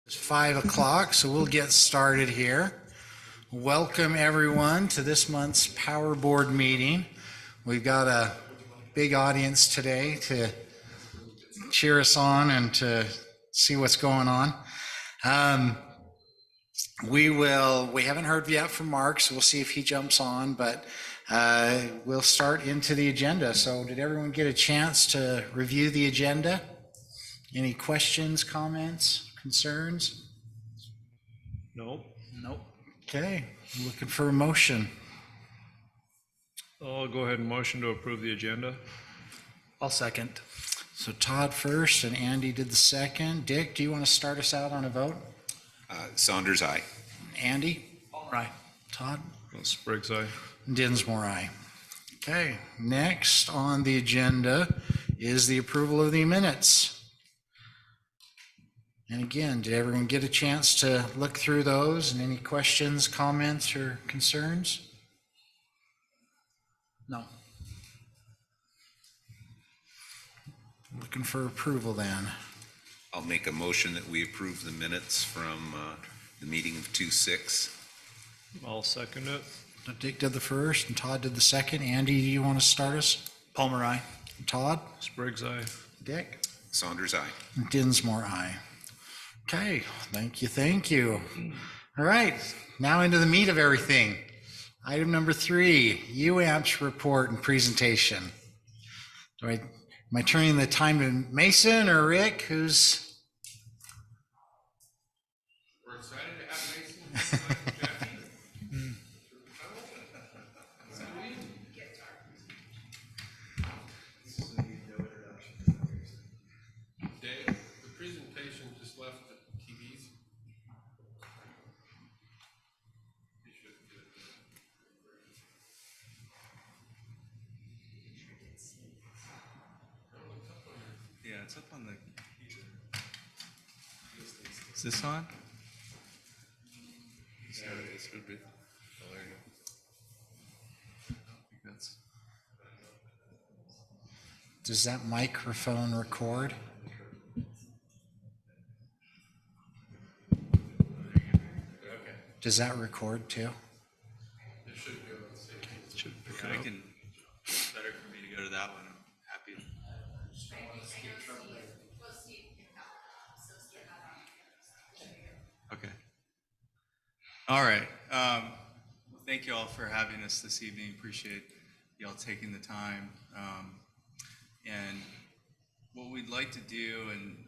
It's 5 o'clock, so we'll get started here. Welcome everyone to this month's Power Board meeting. We've got a big audience today to cheer us on and to see what's going on. We haven't heard yet from Mark, so we'll see if he jumps on, but we'll start into the agenda. So did everyone get a chance to review the agenda? Any questions, comments, concerns? Nope. Okay, looking for a motion. I'll go ahead and motion to approve the agenda. I'll second. So Todd first and Andy did the second. Dick, do you want to start us out on a vote? Saunders, aye. Andy? Right. Todd? Spriggs, aye. Dinsmore, aye. Okay, next on the agenda is the approval of the minutes. And again, did everyone get a chance to look through those and any questions, comments, or concerns? No. Looking for approval then. I'll make a motion that we approve the minutes from the meeting of 2/6. I'll second it. Dick did the first and Todd did the second. Andy, do you want to start us? Palmer, aye. Todd? Spriggs, aye. Dick? Saunders, aye. Dinsmore, aye. Okay, thank you. All right, now into the meat of everything. Item number 3, UAMPS report and presentation. Am I turning the time to Mason or Rick? We're excited to have Mason. Dave, the presentation just left the TVs. You should get it. Yeah, it's up on the computer. Is this on? Yeah, it should be. Oh, there you go. I think that's. Does that microphone record? Okay. Does that record too? It should be able to see. Should pick I it up. can. It's better for me to go to that one. I'm happy. Okay. All right. Well, thank you all for having us this evening. Appreciate y'all taking the time. And what we'd like to do, and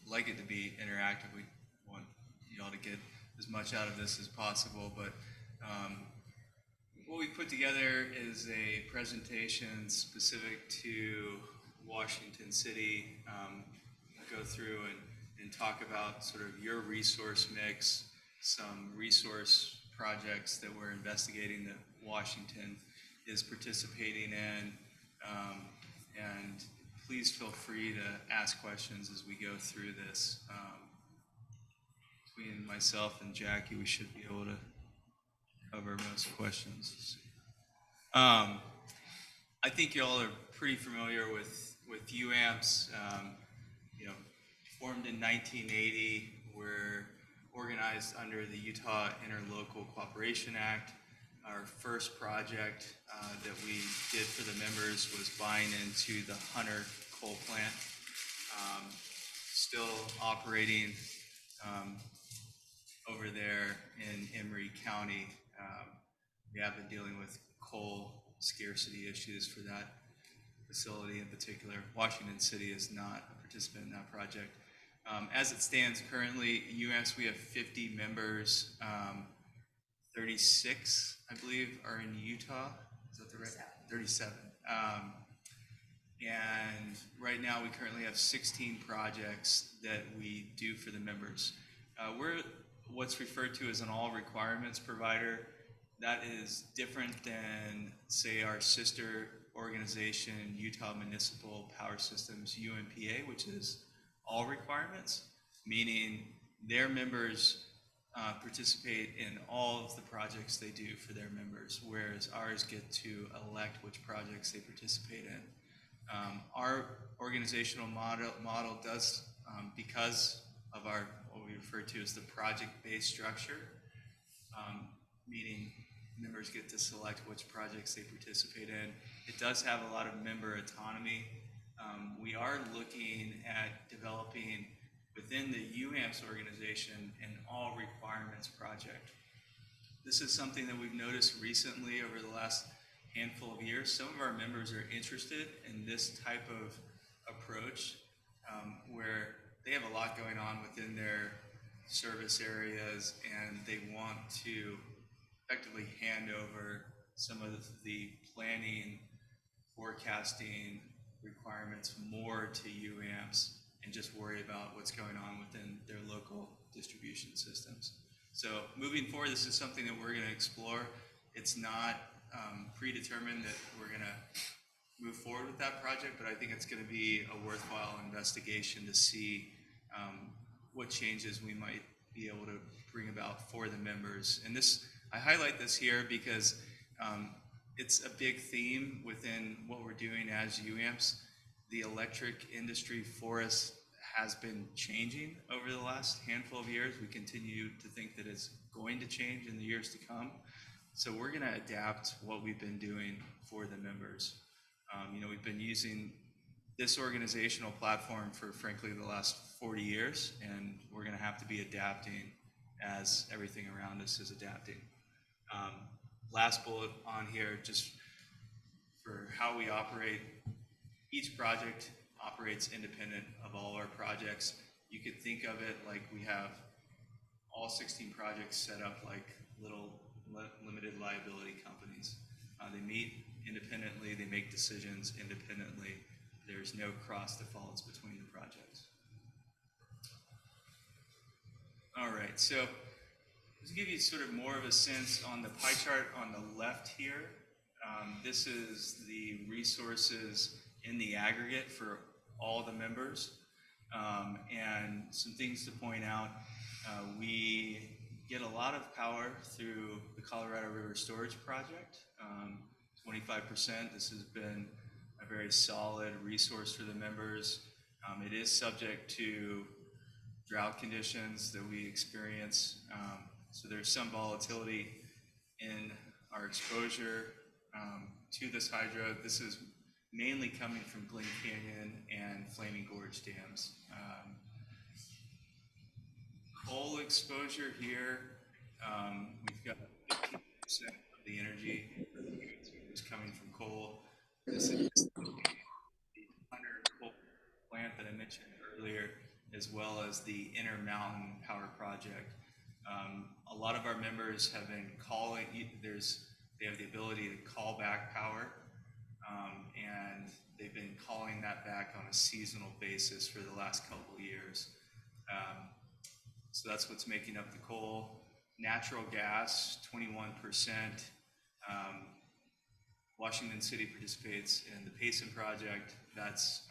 like it to be interactive, we want y'all to get as much out of this as possible. But what we put together is a presentation specific to Washington City. Go through and talk about sort of your resource mix, some resource projects that we're investigating that Washington is participating in. And please feel free to ask questions as we go through this. Between myself and Jackie, we should be able to cover most questions. I think you all are pretty familiar with UAMPS. Formed in 1980, we're organized under the Utah Interlocal Cooperation Act. Our first project that we did for the members was buying into the Hunter coal plant. Still operating over there in Emery County. We have been dealing with coal scarcity issues for that facility in particular. Washington City is not a participant in that project. As it stands currently, UAMPS, we have 50 members. 36, I believe, are in Utah. Is that the right? 37. And right now we currently have 16 projects that we do for the members. We're what's referred to as an all requirements provider. That is different than, say, our sister organization, Utah Municipal Power Systems, UMPA, which is all requirements, meaning their members participate in all of the projects they do for their members, whereas ours get to elect which projects they participate in. Our organizational model does, because of our what we refer to as the project-based structure, meaning members get to select which projects they participate in. It does have a lot of member autonomy. We are looking at developing within the UAMPS organization an all requirements project. This is something that we've noticed recently over the last handful of years. Some of our members are interested in this type of approach, where they have a lot going on within their service areas and they want to effectively hand over some of the planning, forecasting requirements more to UAMPS and just worry about what's going on within their local distribution systems. So moving forward, this is something that we're going to explore. It's not predetermined that we're going to move forward with that project, but I think it's going to be a worthwhile investigation to see what changes we might be able to bring about for the members. And this, I highlight this here because it's a big theme within what we're doing as UAMPS. The electric industry for us has been changing over the last handful of years. We continue to think that it's going to change in the years to come. So we're going to adapt what we've been doing for the members. We've been using this organizational platform for, frankly, the last 40 years, and we're going to have to be adapting as everything around us is adapting. Last bullet on here, just for how we operate. Each project operates independent of all our projects. You could think of it like we have all 16 projects set up like little limited liability companies. They meet independently, they make decisions independently. There's no cross defaults between the projects. All right, so to give you sort of more of a sense on the pie chart on the left here, this is the resources in the aggregate for all the members. And some things to point out, we get a lot of power through the Colorado River Storage Project, 25%. This has been a very solid resource for the members. It is subject to drought conditions that we experience. So there's some volatility in our exposure to this hydro. This is mainly coming from Glen Canyon and Flaming Gorge dams. Coal exposure here, we've got 15% of the energy is coming from coal. This is the Hunter coal plant that I mentioned earlier, as well as the Intermountain Power Project. A lot of our members have been calling, they have the ability to call back power, and they've been calling that back on a seasonal basis for the last couple of years. So that's what's making up the coal. Natural gas, 21%. Washington City participates in the Payson project. That's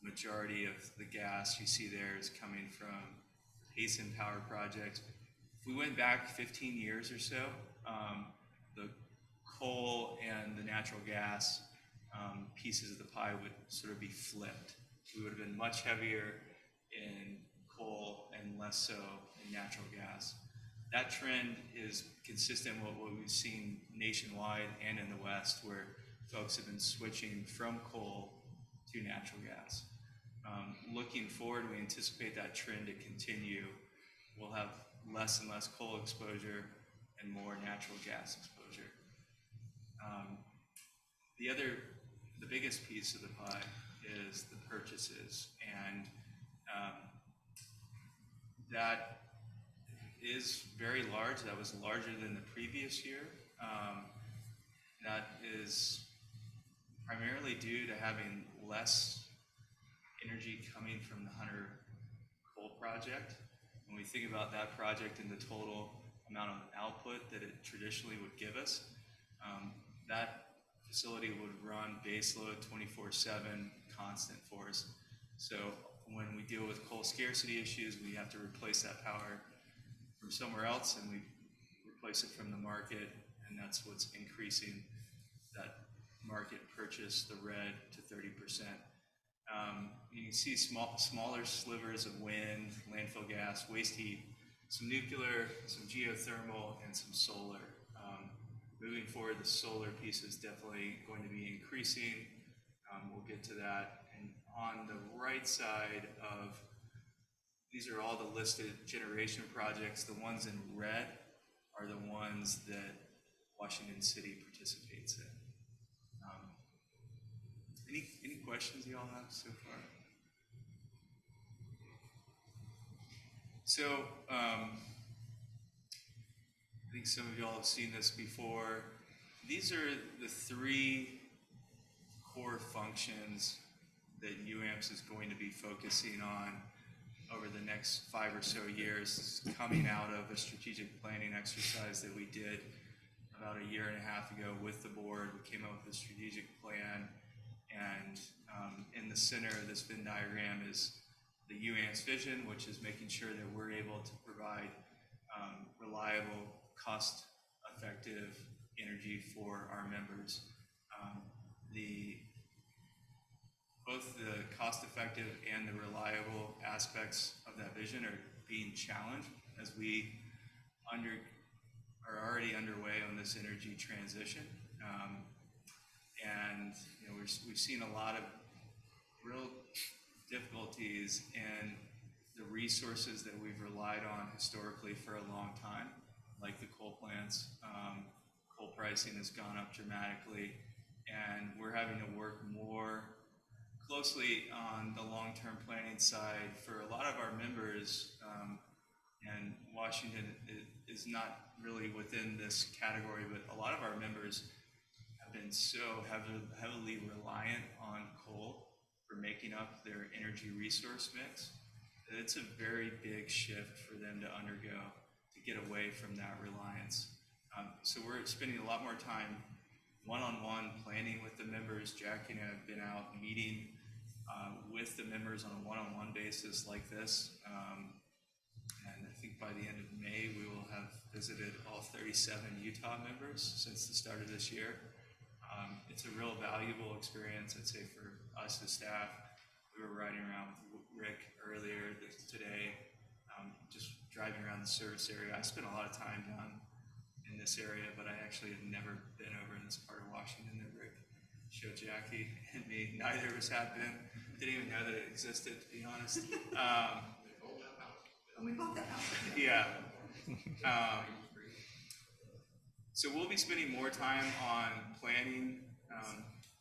majority of the gas you see there is coming from the Payson Power Project. If we went back 15 years or so, the coal and the natural gas pieces of the pie would sort of be flipped. We would have been much heavier in coal and less so in natural gas. That trend is consistent with what we've seen nationwide and in the West, where folks have been switching from coal to natural gas. Looking forward, we anticipate that trend to continue. We'll have less and less coal exposure and more natural gas exposure. The biggest piece of the pie is the purchases, and that is very large. That was larger than the previous year. That is primarily due to having less energy coming from the Hunter Coal Project. When we think about that project and the total amount of output that it traditionally would give us, that facility would run baseload 24/7 constant for us. So when we deal with coal scarcity issues, we have to replace that power from somewhere else, and we replace it from the market, and that's what's increasing that market purchase, the red, to 30%. You can see smaller slivers of wind, landfill gas, waste heat, some nuclear, some geothermal, and some solar. Moving forward, the solar piece is definitely going to be increasing. We'll get to that. And on the right side of, these are all the listed generation projects. The ones in red are the ones that Washington City participates in. Any questions you all have so far? So, I think some of y'all have seen this before. These are the 3 core functions that UAMPS is going to be focusing on over the next 5 or so years, coming out of a strategic planning exercise that we did about a year and a half ago with the board. We came up with a strategic plan, and in the center of this Venn diagram is the UAMPS vision, which is making sure that we're able to provide reliable, cost-effective energy for our members. Both the cost-effective and the reliable aspects of that vision are being challenged as we are already underway on this energy transition. And you know, we've seen a lot of real difficulties in the resources that we've relied on historically for a long time, like the coal plants. Coal pricing has gone up dramatically, and we're having to work more closely on the long-term planning side for a lot of our members. And Washington is not really within this category, but a lot of our members have been so heavily reliant on coal for making up their energy resource mix. It's a very big shift for them to undergo to get away from that reliance. So we're spending a lot more time one-on-one planning with the members. Jackie and I have been out meeting with the members on a one-on-one basis like this. And I think by the end of May, we will have visited all 37 Utah members since the start of this year. It's a real valuable experience, I'd say, for us as staff. We were riding around with Rick earlier today, just driving around the service area. I spent a lot of time down in this area, but I actually had never been over in this part of Washington that Rick showed Jackie and me. Neither of us had been. Didn't even know that it existed, to be honest. We bought that house. Yeah. So we'll be spending more time on planning,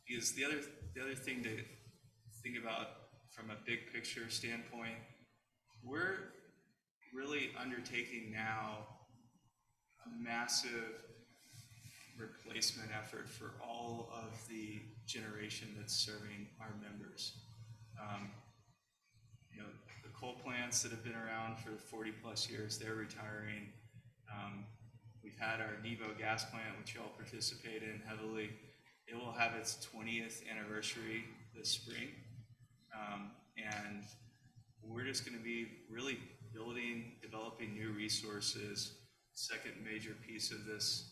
because the other thing to think about from a big picture standpoint, we're really undertaking now a massive replacement effort for all of the generation that's serving our members. You know, the coal plants that have been around for 40 plus years, they're retiring. We've had our Nevo gas plant, which y'all participate in heavily. It will have its 20th anniversary this spring. And we're just going to be really developing new resources. Second major piece of this,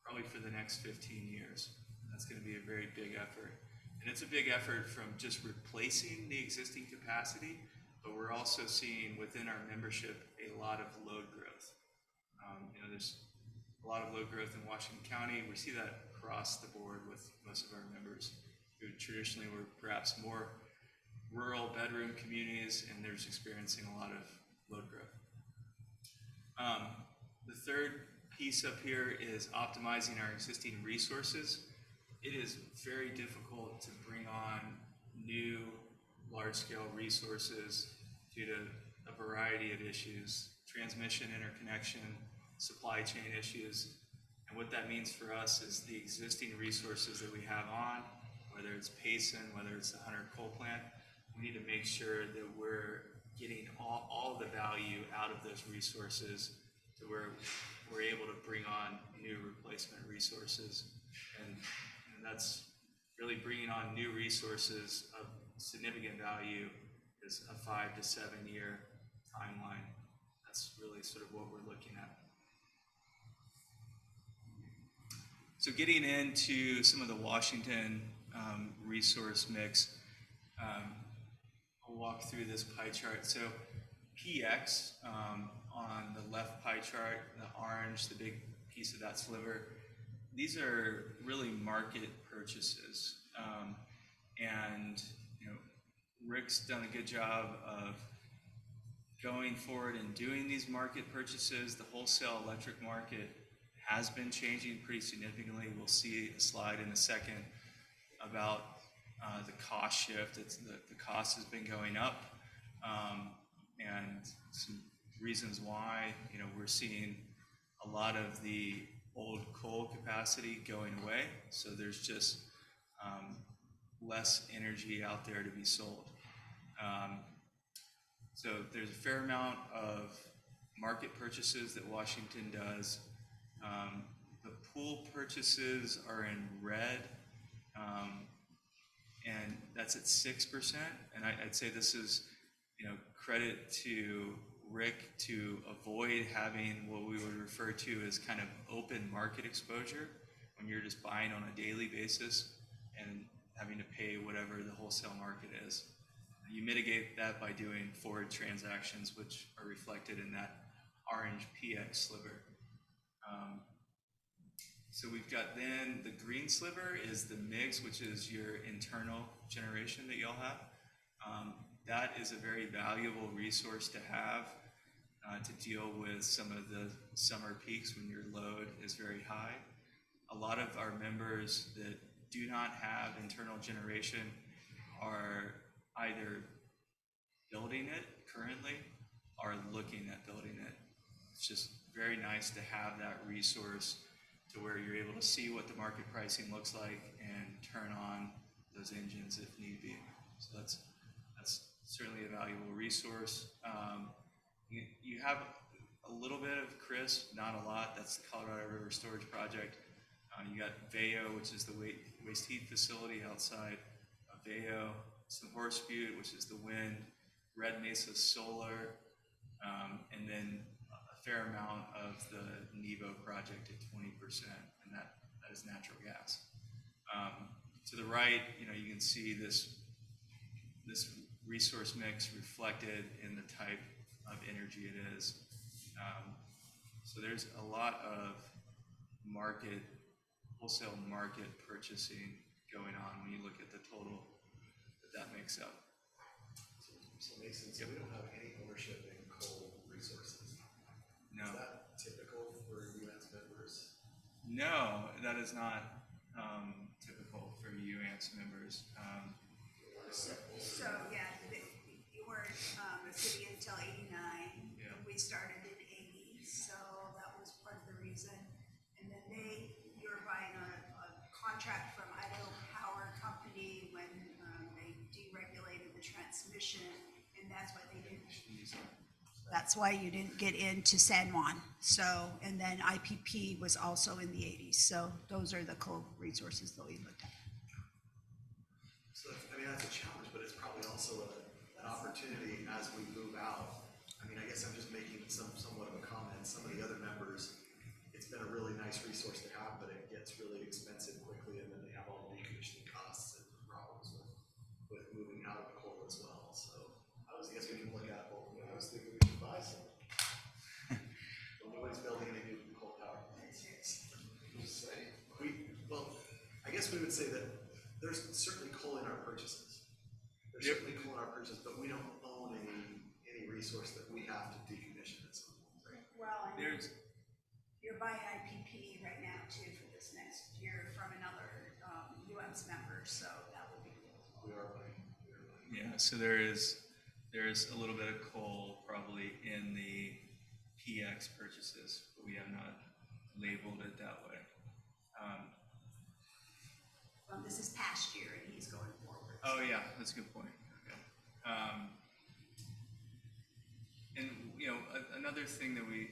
probably for the next 15 years. That's going to be a very big effort. And it's a big effort from just replacing the existing capacity, but we're also seeing within our membership a lot of load growth. You know, there's a lot of load growth in Washington County. We see that across the board with most of our members who traditionally were perhaps more rural bedroom communities, and they're just experiencing a lot of load growth. The third piece up here is optimizing our existing resources. It is very difficult to bring on new large-scale resources due to a variety of issues: transmission, interconnection, supply chain issues. And what that means for us is the existing resources that we have on, whether it's Payson, whether it's the Hunter coal plant, we need to make sure that we're getting all the value out of those resources to where we're able to bring on new replacement resources. And that's really bringing on new resources of significant value is a 5 to 7 year timeline. That's really sort of what we're looking at. So getting into some of the Washington resource mix, I'll walk through this pie chart. So PX on the left pie chart, the orange, the big piece of that sliver, these are really market purchases. And you know, Rick's done a good job of going forward and doing these market purchases. The wholesale electric market has been changing pretty significantly. We'll see a slide in a second about the cost shift. The cost has been going up, and some reasons why. You know, we're seeing a lot of the old coal capacity going away, so there's just less energy out there to be sold. So there's a fair amount of market purchases that Washington does. The pool purchases are in red, and that's at 6%. And I'd say this is, you know, credit to Rick to avoid having what we would refer to as kind of open market exposure, when you're just buying on a daily basis and having to pay whatever the wholesale market is. You mitigate that by doing forward transactions, which are reflected in that orange PX sliver. So we've got then the green sliver is the MIGS, which is your internal generation that y'all have. That is a very valuable resource to have to deal with some of the summer peaks when your load is very high. A lot of our members that do not have internal generation are either building it currently or looking at building it. It's just very nice to have that resource to where you're able to see what the market pricing looks like and turn on those engines if need be. So that's certainly a valuable resource. You have a little bit of CRIS, not a lot. That's the Colorado River Storage Project. You got VAO, which is the waste heat facility outside of VAO. Some Horse Butte, which is the wind. Red Mesa Solar, and then a fair amount of the Nevo project at 20%, and that is natural gas. To the right, you know, you can see this resource mix reflected in the type of energy it is. So there's a lot of wholesale market purchasing going on when you look at the total that makes up. So Mason, so we don't have any ownership in coal resources. No. Is that typical for UANS members? No, that is not typical for UANS members. So yeah, you were a city until '89. Yeah. And we started in '80, so that was part of the reason. And then you were buying a contract from Idaho Power Company when they deregulated the transmission, and that's why they didn't. That's why you didn't get into San Juan. So, and then IPP was also in the '80s. So those are the coal resources that we looked at. So that's a challenge, but it's probably also an opportunity as we move out. I mean, I guess I'm just making somewhat of a comment. Some of the other members, it's been a really nice resource to have, but it gets really expensive quickly, and then they have all the decommissioning costs and problems with moving out of coal as well. So I guess we can look at both. I was thinking we should buy some. Well, nobody's building any new coal power plants. Well, I guess we would say that there's certainly coal in our purchases. There's certainly coal in our purchases, but we don't own any resource that we have to decommission at some point, right? Well, and There's you're buying IPP right now too for this next year from another UMS member, so that would be cool. We are buying. Yeah, so there is a little bit of coal probably in the PX purchases, but we have not labeled it that way. This is past year and he's going forward. Oh yeah, that's a good point. Okay. And you know, another thing that we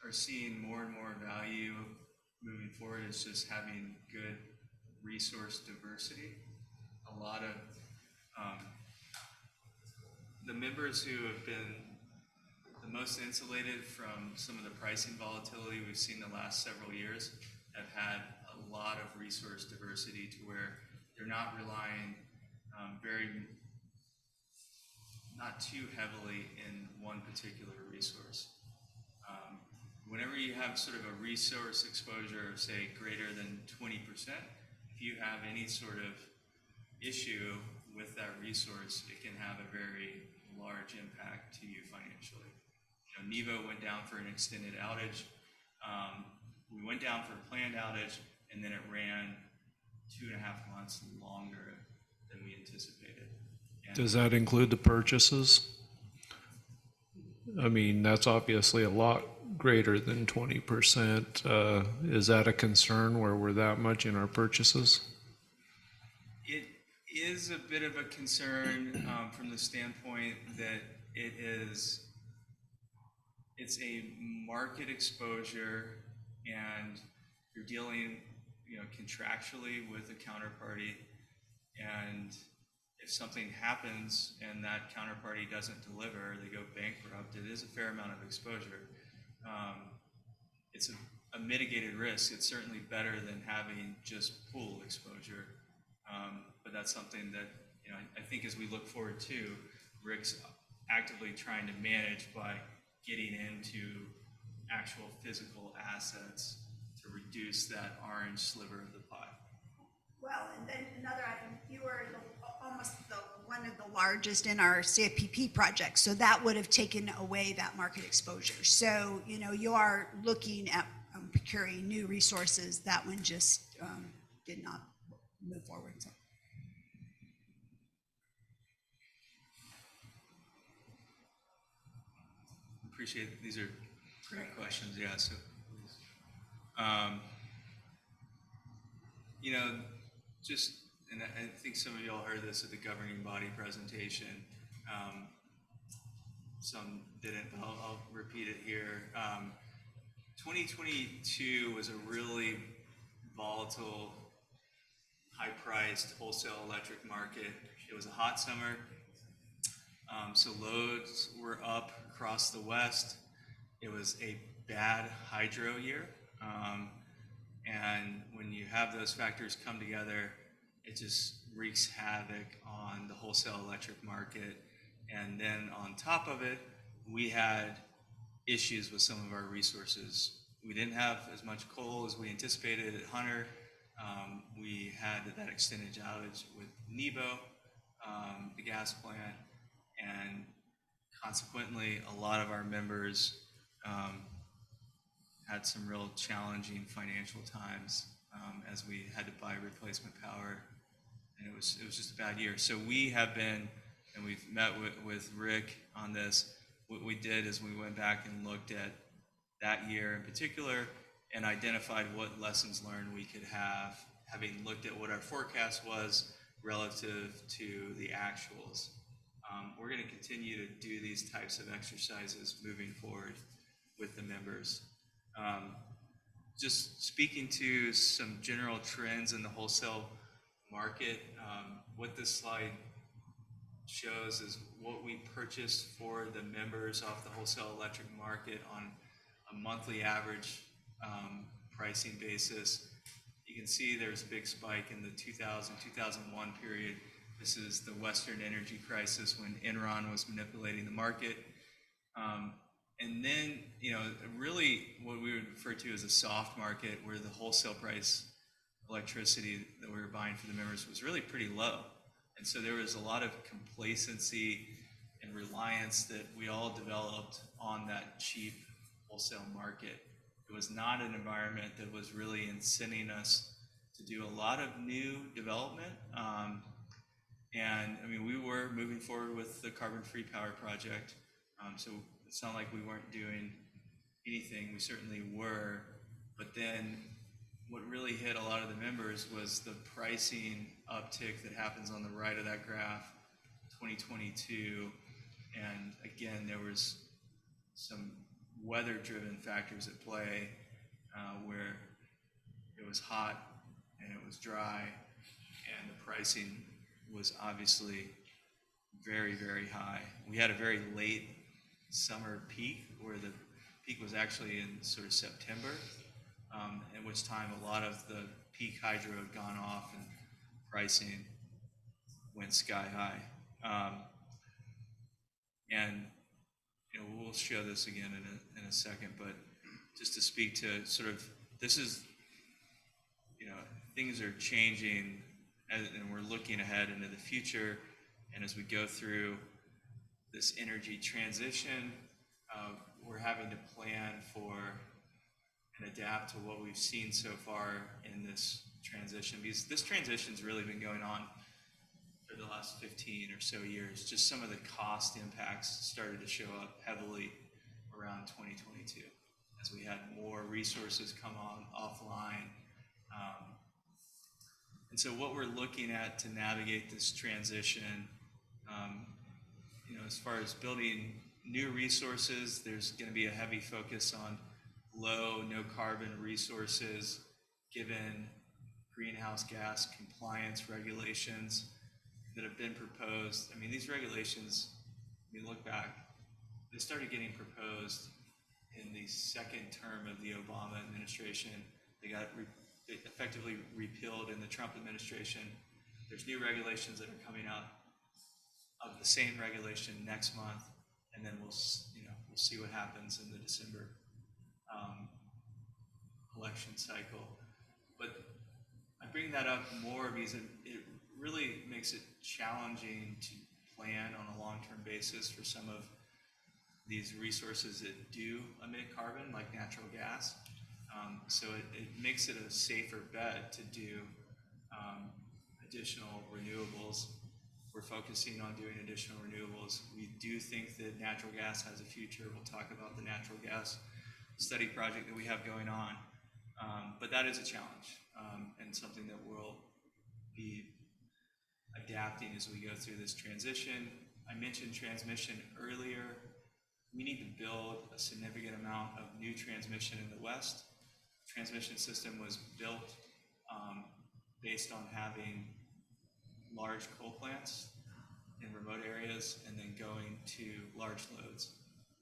are seeing more and more value moving forward is just having good resource diversity. A lot of the members who have been the most insulated from some of the pricing volatility we've seen the last several years have had a lot of resource diversity to where they're not relying very not too heavily in one particular resource. Whenever you have sort of a resource exposure of, say, greater than 20%, if you have any sort of issue with that resource, it can have a very large impact to you financially. You know, Nevo went down for an extended outage. We went down for a planned outage, and then it ran 2.5 months longer than we anticipated. And Does that include the purchases? I mean, that's obviously a lot greater than 20%. Is that a concern where we're that much in our purchases? it is a bit of a concern from the standpoint that it's a market exposure, and you're dealing, you know, contractually with a counterparty, and if something happens and that counterparty doesn't deliver, they go bankrupt, it is a fair amount of exposure. It's a mitigated risk. It's certainly better than having just pool exposure. But that's something that, you know, I think as we look forward to, Rick's actively trying to manage by getting into actual physical assets to reduce that orange sliver of the pie. Well, and then another item, you were one of the largest in our CFPP project, so that would have taken away that market exposure. So, you know, you are looking at procuring new resources. That one just did not move forward. So. Appreciate it. These are great questions. Yeah. So, you know, just, and I think some of y'all heard this at the governing body presentation. Some didn't, but I'll repeat it here. 2022 was a really volatile, high-priced wholesale electric market. It was a hot summer, so loads were up across the West. It was a bad hydro year, and when you have those factors come together, it just wreaks havoc on the wholesale electric market. And then on top of it, we had issues with some of our resources. We didn't have as much coal as we anticipated at Hunter. We had that extended outage with Nevo, the gas plant, and consequently, a lot of our members had some real challenging financial times as we had to buy replacement power, and it was just a bad year. So we have been, and we've met with Rick on this. What we did is we went back and looked at that year in particular and identified what lessons learned we could have, having looked at what our forecast was relative to the actuals. We're going to continue to do these types of exercises moving forward with the members. Just speaking to some general trends in the wholesale market, what this slide shows is what we purchased for the members off the wholesale electric market on a monthly average pricing basis. You can see there's a big spike in the 2000-2001 period. This is the Western energy crisis when Enron was manipulating the market. And then, you know, really what we would refer to as a soft market, where the wholesale price electricity that we were buying for the members was really pretty low. And so there was a lot of complacency and reliance that we all developed on that cheap wholesale market. It was not an environment that was really incenting us to do a lot of new development. And I mean, we were moving forward with the carbon-free power project. So it's not like we weren't doing anything. We certainly were. But then what really hit a lot of the members was the pricing uptick that happens on the right of that graph, 2022. And again, there was some weather-driven factors at play where it was hot and it was dry, and the pricing was obviously very, very high. We had a very late summer peak where the peak was actually in sort of September, at which time a lot of the peak hydro had gone off and pricing went sky high. And, we'll show this again in a second, but just to speak to sort of, this is, things are changing and we're looking ahead into the future. And as we go through this energy transition, we're having to plan for and adapt to what we've seen so far in this transition, because this transition's really been going on for the last 15 or so years. Just some of the cost impacts started to show up heavily around 2022 as we had more resources come offline. And so what we're looking at to navigate this transition, as far as building new resources, there's going to be a heavy focus on low, no carbon resources, given greenhouse gas compliance regulations that have been proposed. I mean, these regulations, when you look back, they started getting proposed in the second term of the Obama administration. They got effectively repealed in the Trump administration. There's new regulations that are coming out of the same regulation next month, and then we'll see what happens in the December election cycle. But I bring that up more because it really makes it challenging to plan on a long-term basis for some of these resources that do emit carbon, like natural gas. So it makes it a safer bet to do additional renewables. We're focusing on doing additional renewables. We do think that natural gas has a future. We'll talk about the natural gas study project that we have going on. But that is a challenge and something that we'll be adapting as we go through this transition. I mentioned transmission earlier. We need to build a significant amount of new transmission in the West. Transmission system was built based on having large coal plants in remote areas and then going to large loads.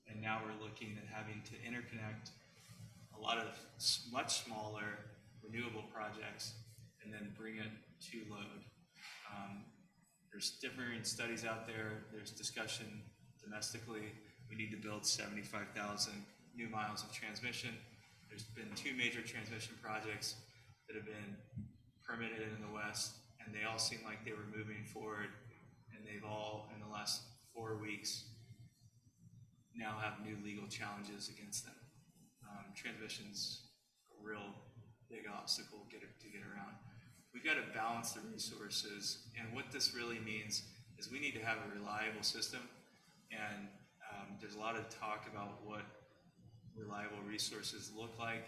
And now we're looking at having to interconnect a lot of much smaller renewable projects and then bring it to load. There's different studies out there. There's discussion domestically. We need to build 75,000 new miles of transmission. There's been 2 major transmission projects that have been permitted in the West, and they all seem like they were moving forward, and they've all, in the last 4 weeks, now have new legal challenges against them. Transmission's a real big obstacle to get around. We've got to balance the resources, and what this really means is we need to have a reliable system, and there's a lot of talk about what reliable resources look like,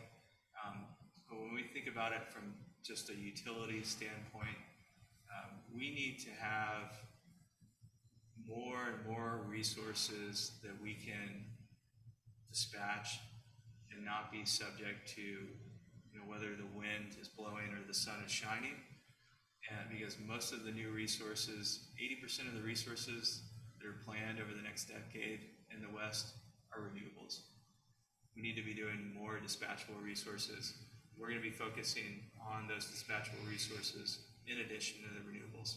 but when we think about it from just a utility standpoint, we need to have more and more resources that we can dispatch and not be subject to whether the wind is blowing or the sun is shining. And because most of the new resources, 80% of the resources that are planned over the next decade in the West are renewables. We need to be doing more dispatchable resources. We're going to be focusing on those dispatchable resources in addition to the renewables.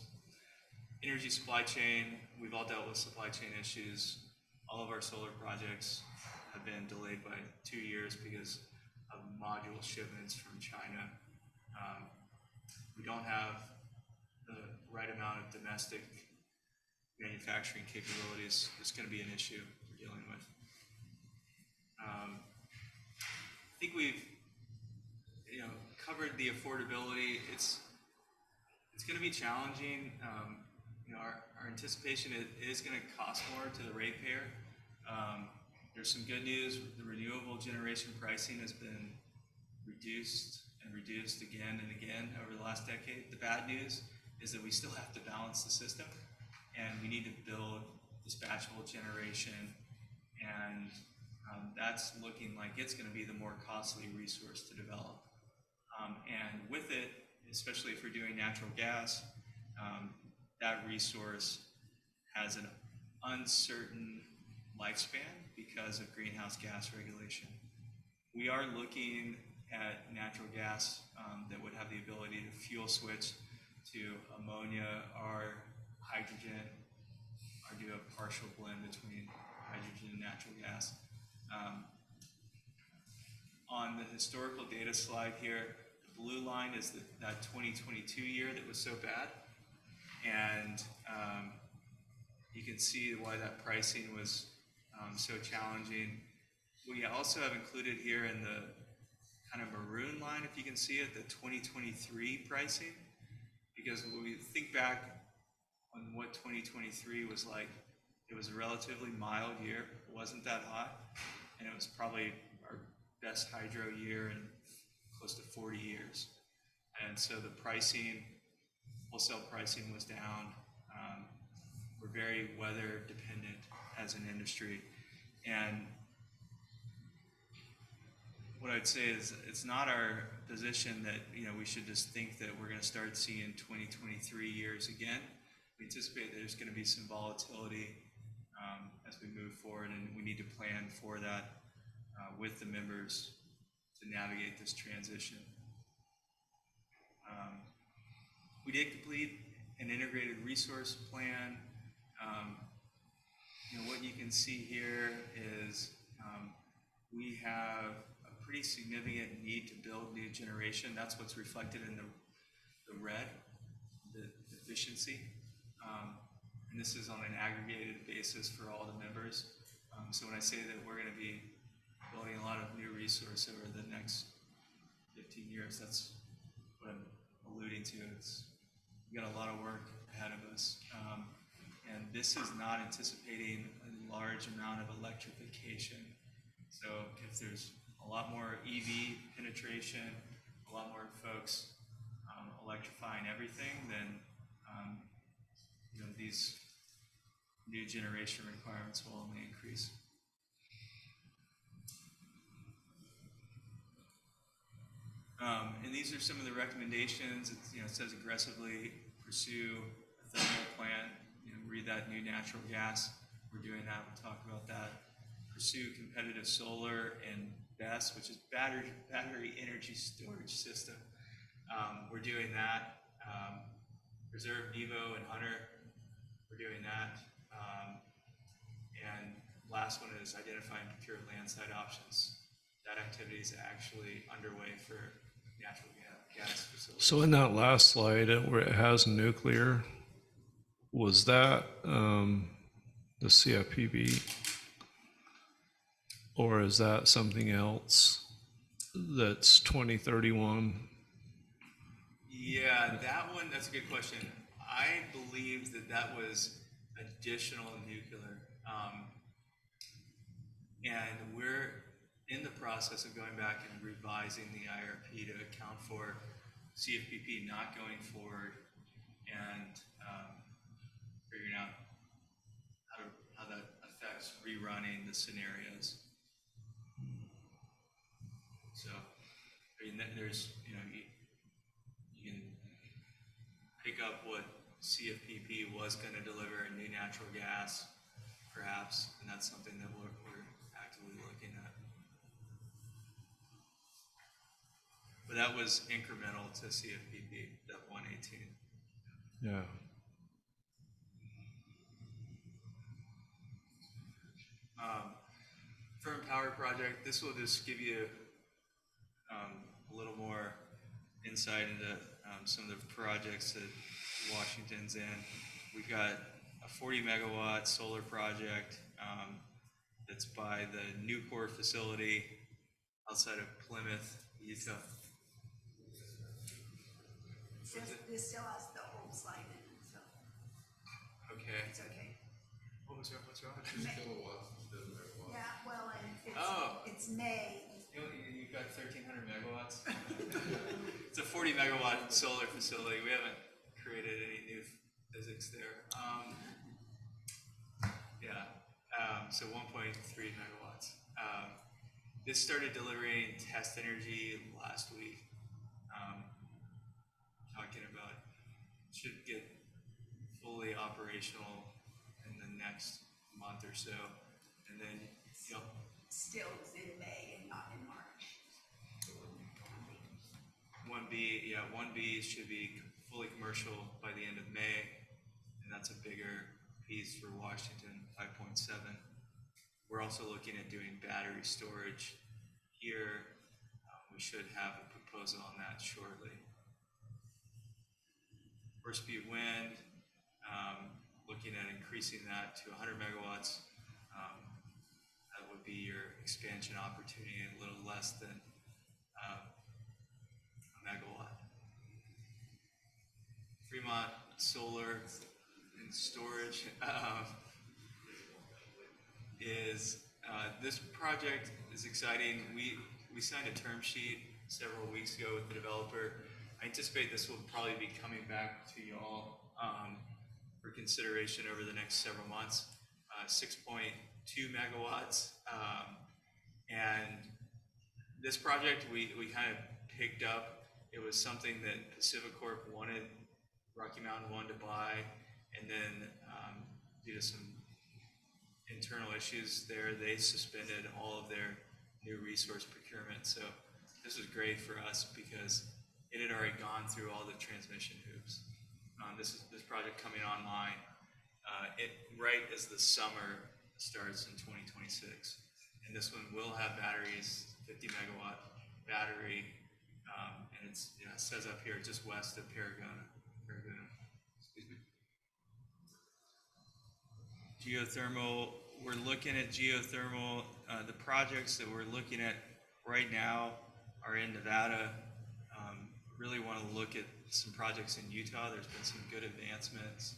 Energy supply chain, we've all dealt with supply chain issues. All of our solar projects have been delayed by 2 years because of module shipments from China. We don't have the right amount of domestic manufacturing capabilities. It's going to be an issue we're dealing with. I think we've covered the affordability. It's going to be challenging. Our anticipation is going to cost more to the ratepayer. There's some good news. The renewable generation pricing has been reduced again and again over the last decade. The bad news is that we still have to balance the system, and we need to build dispatchable generation, and that's looking like it's going to be the more costly resource to develop. And with it, especially if we're doing natural gas, that resource has an uncertain lifespan because of greenhouse gas regulation. We are looking at natural gas that would have the ability to fuel switch to ammonia or hydrogen, or do a partial blend between hydrogen and natural gas. On the historical data slide here, the blue line is that 2022 year that was so bad. And you can see why that pricing was so challenging. We also have included here in the kind of maroon line, if you can see it, the 2023 pricing. Because when we think back on what 2023 was like, it was a relatively mild year. It wasn't that hot. And it was probably our best hydro year in close to 40 years. And so the pricing, wholesale pricing was down. We're very weather dependent as an industry. And what I'd say is it's not our position that, you know, we should just think that we're going to start seeing 2023 years again. We anticipate that there's going to be some volatility as we move forward, and we need to plan for that with the members to navigate this transition. We did complete an integrated resource plan. You know, what you can see here is we have a pretty significant need to build new generation. That's what's reflected in the red, the efficiency. And this is on an aggregated basis for all the members. So when I say that we're going to be building a lot of new resource over the next 15 years, that's what I'm alluding to. We got a lot of work ahead of us. And this is not anticipating a large amount of electrification. So if there's a lot more EV penetration, a lot more folks electrifying everything, then you know, these new generation requirements will only increase. And these are some of the recommendations. You know, it says aggressively pursue a thermal plant. You know, read that new natural gas. We're doing that. We'll talk about that. Pursue competitive solar and BESS, which is battery energy storage system. We're doing that. Preserve Nevo and Hunter. We're doing that. And last one is identify and procure land site options. That activity is actually underway for natural gas facilities. So in that last slide where it has nuclear, was that the CFPB? Or is that something else that's 2031? Yeah, that one, that's a good question. I believe that was additional nuclear. And we're in the process of going back and revising the IRP to account for CFPP not going forward and figuring out how that affects rerunning the scenarios. So, I mean, there's, you know, you can pick up what CFPP was going to deliver in new natural gas, perhaps, and that's something that we're actively looking at. But that was incremental to CFPP, that 118. Yeah. Firm Power Project, this will just give you a little more insight into some of the projects that Washington's in. We've got a 40 megawatt solar project that's by the Newport facility outside of Plymouth, Utah. This still has the old slide in it, so Okay. it's okay. What's wrong? Kilowatts instead of megawatts. Yeah, well, and Oh. it's May. You've got 1,300 megawatts. It's a 40 megawatt solar facility. We haven't created any new physics there. So 1.3 megawatts. This started delivering test energy last week. Talking about should get fully operational in the next month or so, and then Still is in May and not in March. 1B should be fully commercial by the end of May, and that's a bigger piece for Washington. 5.7. We're also looking at doing battery storage here. We should have a proposal on that shortly. First Butte Wind, looking at increasing that to 100 megawatts. That would be your expansion opportunity, a little less than a megawatt. Fremont Solar and Storage is this project is exciting. We signed a term sheet several weeks ago with the developer. I anticipate this will probably be coming back to y'all for consideration over the next several months. 6.2 megawatts, and this project we kind of picked up. It was something that Pacific Corp wanted, Rocky Mountain wanted to buy, and then due to some internal issues there, they suspended all of their new resource procurement. So this was great for us because it had already gone through all the transmission hoops. This project coming online right as the summer starts in 2026, and this one will have batteries, 50 megawatt battery, and it says up here just west of Paragona. Excuse me. Geothermal, we're looking at geothermal. The projects that we're looking at right now are in Nevada. Really want to look at some projects in Utah. There's been some good advancements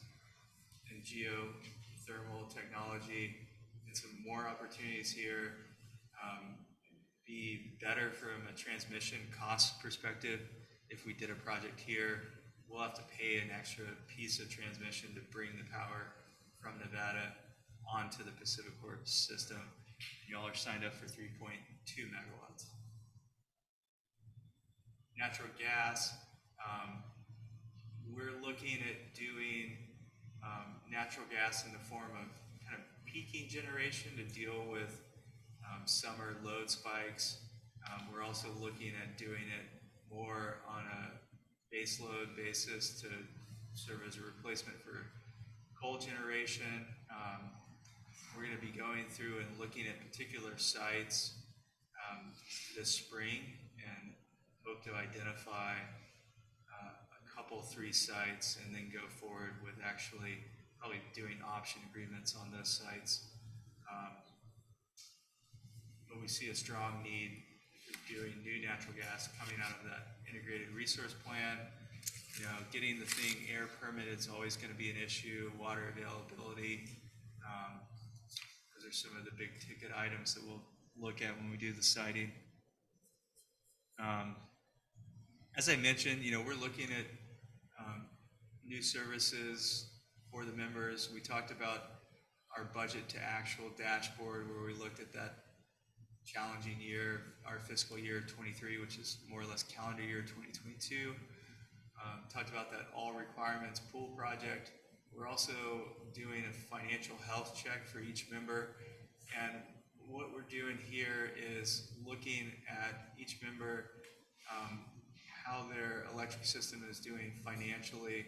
in geothermal technology and some more opportunities here. Be better from a transmission cost perspective. If we did a project here, we'll have to pay an extra piece of transmission to bring the power from Nevada onto the Pacific Corp system. Y'all are signed up for 3.2 megawatts. Natural gas, we're looking at doing natural gas in the form of kind of peaking generation to deal with summer load spikes. We're also looking at doing it more on a base load basis to serve as a replacement for coal generation. We're going to be going through and looking at particular sites this spring and hope to identify a couple, 3 sites, and then go forward with actually probably doing option agreements on those sites. But we see a strong need for doing new natural gas coming out of that integrated resource plan. Getting the thing air permitted is always going to be an issue. Water availability. Those are some of the big ticket items that we'll look at when we do the siting. As I mentioned, we're looking at new services for the members. We talked about our budget to actual dashboard where we looked at that challenging year, our fiscal year 23, which is more or less calendar year 2022. Talked about that all requirements pool project. We're also doing a financial health check for each member. And what we're doing here is looking at each member, how their electric system is doing financially,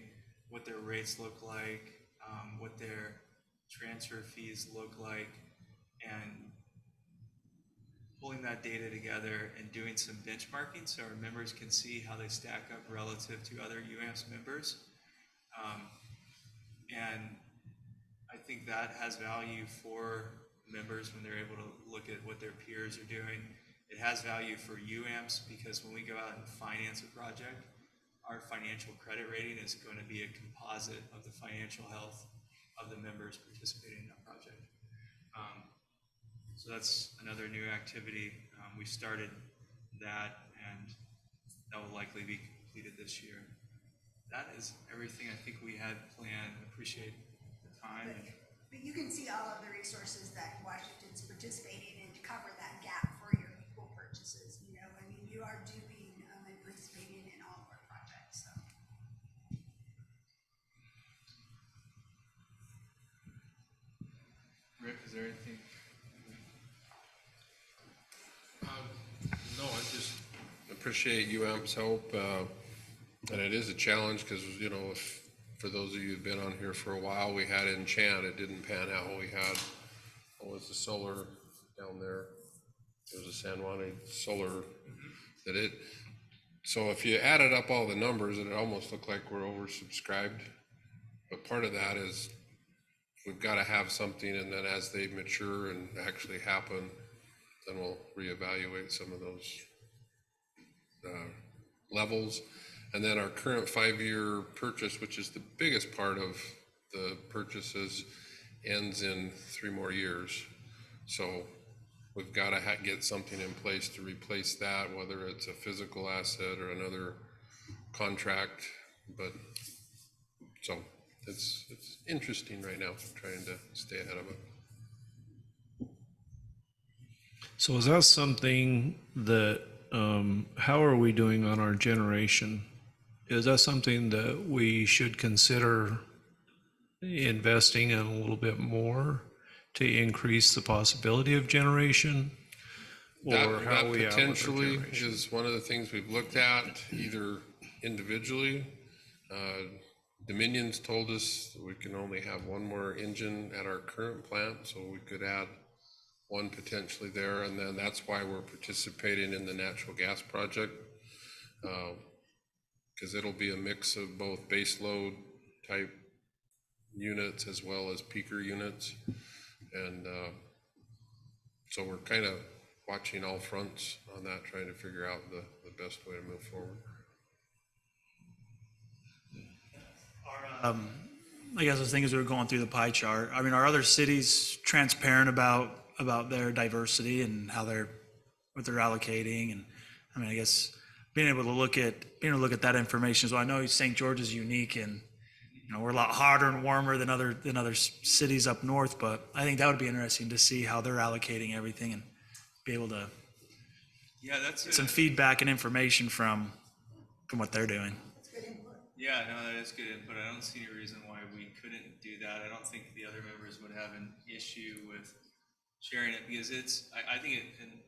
what their rates look like, what their transfer fees look like, and pulling that data together and doing some benchmarking so our members can see how they stack up relative to other UAMPS members. And I think that has value for members when they're able to look at what their peers are doing. It has value for UAMPS because when we go out and finance a project, our financial credit rating is going to be a composite of the financial health of the members participating in that project. So that's another new activity. We started that, and that will likely be completed this year. That is everything I think we had planned. Appreciate the time. But you can see all of the resources that Washington's participating in to cover that gap for your pool purchases. You are doing and participating in all of our projects. So. Rick, is there anything? No, I just appreciate UAMP's help, and it is a challenge because, if for those of you who've been on here for a while, we had Enchant, it didn't pan out. We had, what was the solar down there? There was a San Juan solar that it, so if you added up all the numbers, it almost looked like we're oversubscribed. But part of that is we've got to have something, and then as they mature and actually happen, then we'll reevaluate some of those levels. And then our current 5-year purchase, which is the biggest part of the purchases, ends in 3 more years. So we've got to get something in place to replace that, whether it's a physical asset or another contract. But so it's interesting right now, trying to stay ahead of it. So is that something that, how are we doing on our generation? Is that something that we should consider investing in a little bit more to increase the possibility of generation? Or That how are we at with our potentially generation? is one of the things we've looked at, either individually. Dominion's told us that we can only have 1 more engine at our current plant, so we could add 1 potentially there, and then that's why we're participating in the natural gas project, because it'll be a mix of both base load type units as well as peaker units. And so we're kind of watching all fronts on that, trying to figure out the best way to move forward. I guess the thing is we were going through the pie chart. I mean, are other cities transparent about their diversity and how what they're allocating? And I mean, I guess being able to look at that information. So I know St. George is unique, and we're a lot hotter and warmer than other cities up north. But I think that would be interesting to see how they're allocating everything and be able to Yeah, that's get some feedback and information from what they're doing. Yeah, no, that is good input. I don't see any reason why we couldn't do that. I don't think the other members would have an issue with sharing it, because I think it, and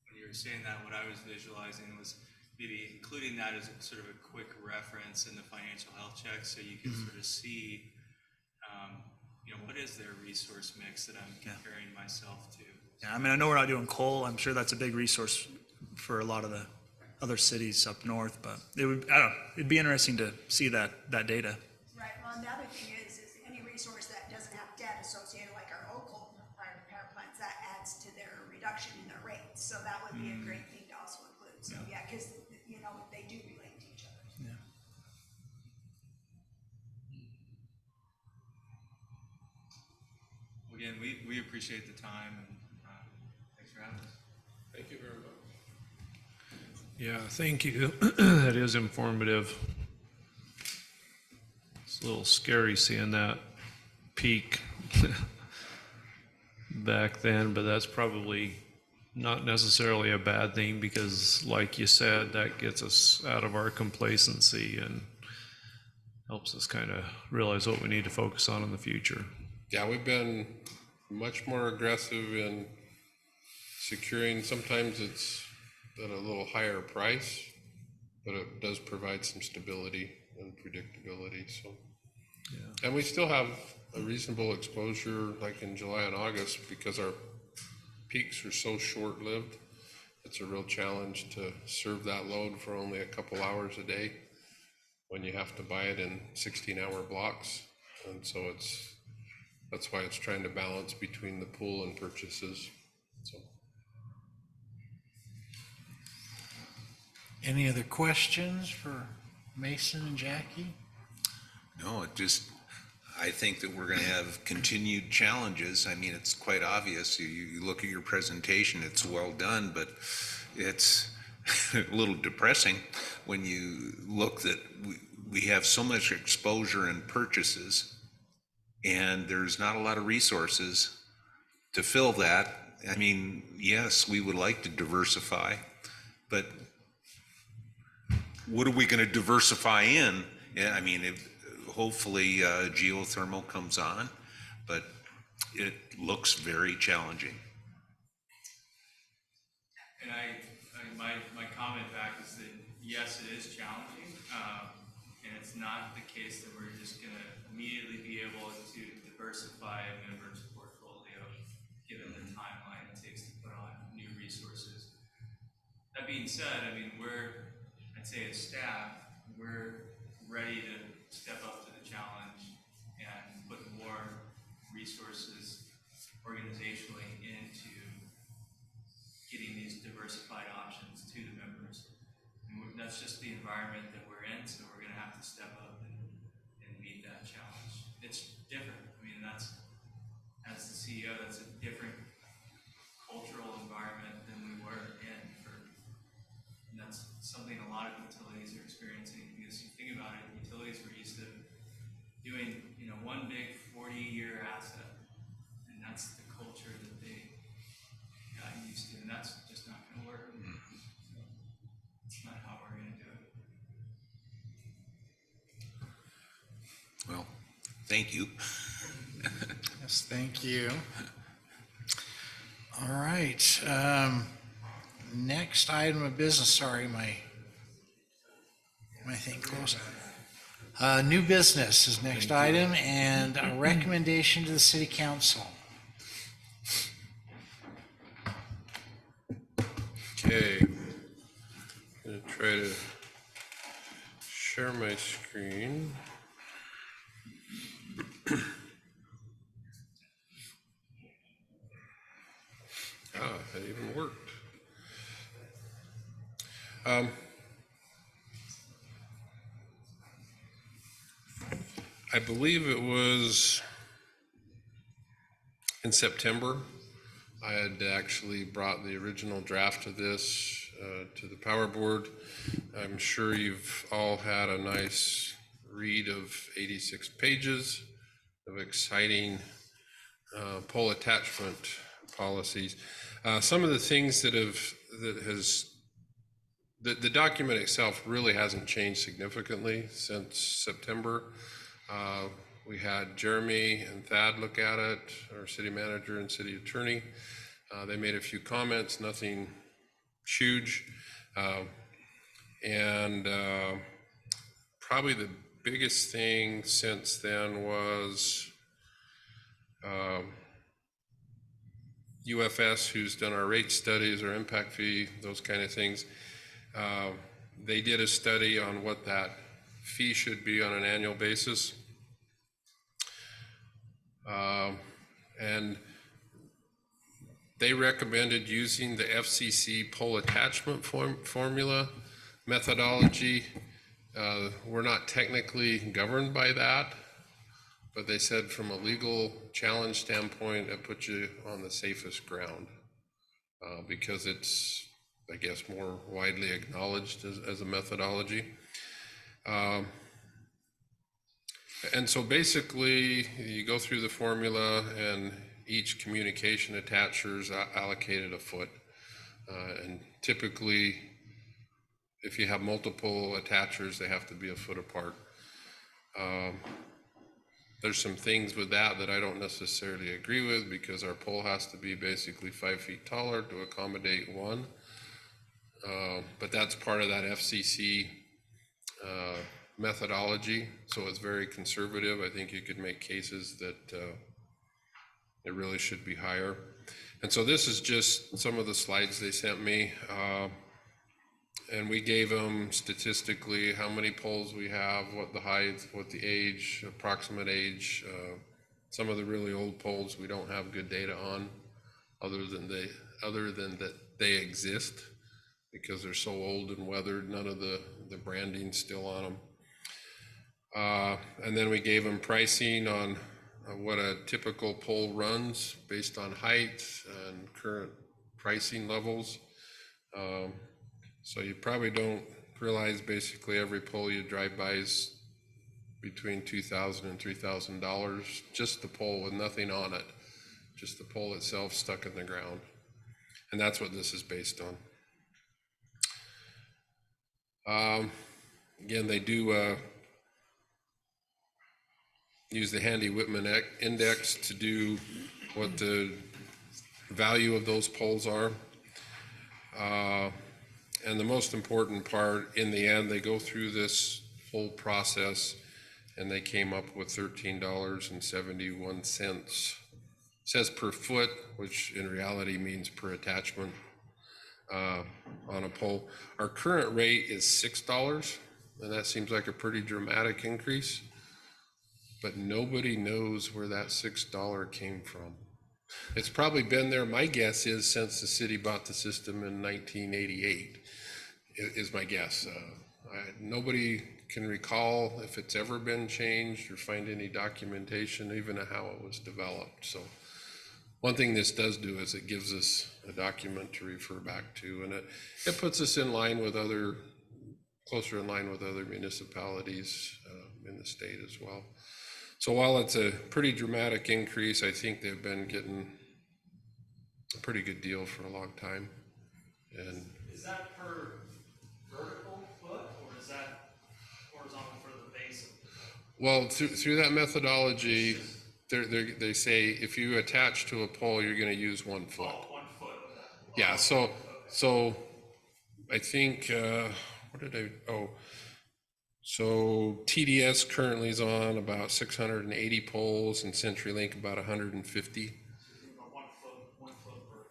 when you were saying that, what I was visualizing was maybe including that as a sort of a quick reference in the financial health check, so you can sort of see, what is their resource mix that I'm comparing myself to. Yeah, I mean, I know we're not doing coal. I'm sure that's a big resource for a lot of the other cities up north, but it'd be interesting to see that data. Right, well, and the other thing is any resource that doesn't have debt associated, like our old coal-fired power plants, that adds to their reduction in their rates. So that would be a great thing to also include. So, yeah, because, they do relate to each other. Yeah. Again, we appreciate the time, and thanks for having us. Thank you very much. Yeah, thank you. That is informative. It's a little scary seeing that peak back then, but that's probably not necessarily a bad thing, because like you said, that gets us out of our complacency and helps us kind of realize what we need to focus on in the future. Yeah, we've been much more aggressive in securing. Sometimes it's at a little higher price, but it does provide some stability and predictability. So, and we still have a reasonable exposure, like in July and August, because our peaks are so short-lived. It's a real challenge to serve that load for only a couple hours a day when you have to buy it in 16-hour blocks. And so that's why it's trying to balance between the pool and purchases. So. Any other questions for Mason and Jackie? No, I think that we're going to have continued challenges. I mean, it's quite obvious. You look at your presentation, it's well done, but it's a little depressing when you look that we have so much exposure in purchases, and there's not a lot of resources to fill that. I mean, yes, we would like to diversify, but what are we going to diversify in? Yeah, I mean, hopefully geothermal comes on, but it looks very challenging. And my comment back is that yes, it is challenging, and it's not the case that we're just gonna immediately be able to diversify a member's portfolio, given the timeline it takes to put on new resources. That being said, I mean, I'd say as staff, we're ready to step up to the challenge and put more resources organizationally into getting these diversified options to the members. And that's just the environment that we're in, so we're gonna have to step up and meet that challenge. It's different. I mean, that's, as the CEO, that's a different cultural environment than we were in and that's something a lot of utilities are experiencing, because you think about it, utilities were used to doing, one big 40-year asset, and that's the culture that they got used to, and that's just not gonna work. So, it's not how we're gonna do it. Well, thank you. Yes, thank you. All right. Next item of business, sorry, my thing closed. New business is next item, and a recommendation to the city council. Okay. I'm gonna try to share my screen. That even worked. I believe it was in September. I had actually brought the original draft of this to the Power Board. I'm sure you've all had a nice read of 86 pages of exciting pole attachment policies. Some of the things the document itself really hasn't changed significantly since September. We had Jeremy and Thad look at it, our city manager and city attorney. They made a few comments, nothing huge. And probably the biggest thing since then was UFS, who's done our rate studies, our impact fee, those kind of things. They did a study on what that fee should be on an annual basis. And they recommended using the FCC pole attachment formula methodology. We're not technically governed by that, but they said from a legal challenge standpoint, it puts you on the safest ground because it's, I guess, more widely acknowledged as a methodology. And so basically, you go through the formula and each communication attacher is allocated a foot. And typically, if you have multiple attachers, they have to be a foot apart. There's some things with that I don't necessarily agree with, because our pole has to be basically 5 feet taller to accommodate one. But that's part of that FCC methodology, so it's very conservative. I think you could make cases that it really should be higher. And so this is just some of the slides they sent me. And we gave them statistically how many poles we have, what the height, what the age, approximate age. Some of the really old poles we don't have good data on, other than that they exist, because they're so old and weathered. None of the branding's still on them. And then we gave them pricing on what a typical pole runs based on height and current pricing levels. So you probably don't realize basically every pole you drive by is between $2,000 and $3,000, just the pole with nothing on it, just the pole itself stuck in the ground. And that's what this is based on. Again, they do use the Handy Whitman index to do what the value of those poles are. And the most important part, in the end, they go through this pole process, and they came up with $13.71. Says per foot, which in reality means per attachment on a pole. Our current rate is $6, and that seems like a pretty dramatic increase, but nobody knows where that $6 came from. It's probably been there, my guess is, since the city bought the system in 1988, is my guess. Nobody can recall if it's ever been changed or find any documentation, even of how it was developed. So one thing this does do is it gives us a document to refer back to, and it puts us in line with closer in line with other municipalities in the state as well. So while it's a pretty dramatic increase, I think they've been getting a pretty good deal for a long time. And Is that per vertical foot, or is that horizontal for the base? well, through that methodology, they say if you attach to a pole, you're going to use 1 foot. 1 foot of that. Yeah. So I think so TDS currently is on about 680 poles, and CenturyLink about 150. 1 foot per.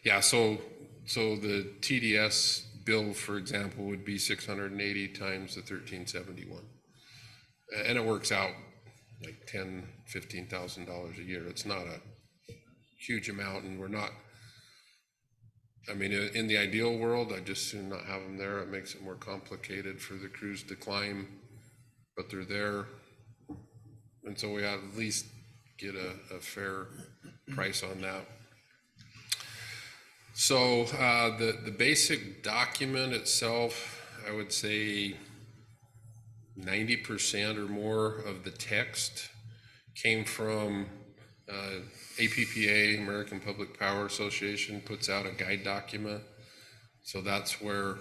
Yeah. So the TDS bill, for example, would be 680 times the 1371, and it works out like $10,000-$15,000 a year. It's not a huge amount, and we're not. I mean, in the ideal world, I'd just soon not have them there. It makes it more complicated for the crews to climb, but they're there, and so we ought to at least get a fair price on that. So the basic document itself, I would say 90% or more of the text came from APPA, American Public Power Association, puts out a guide document. So that's where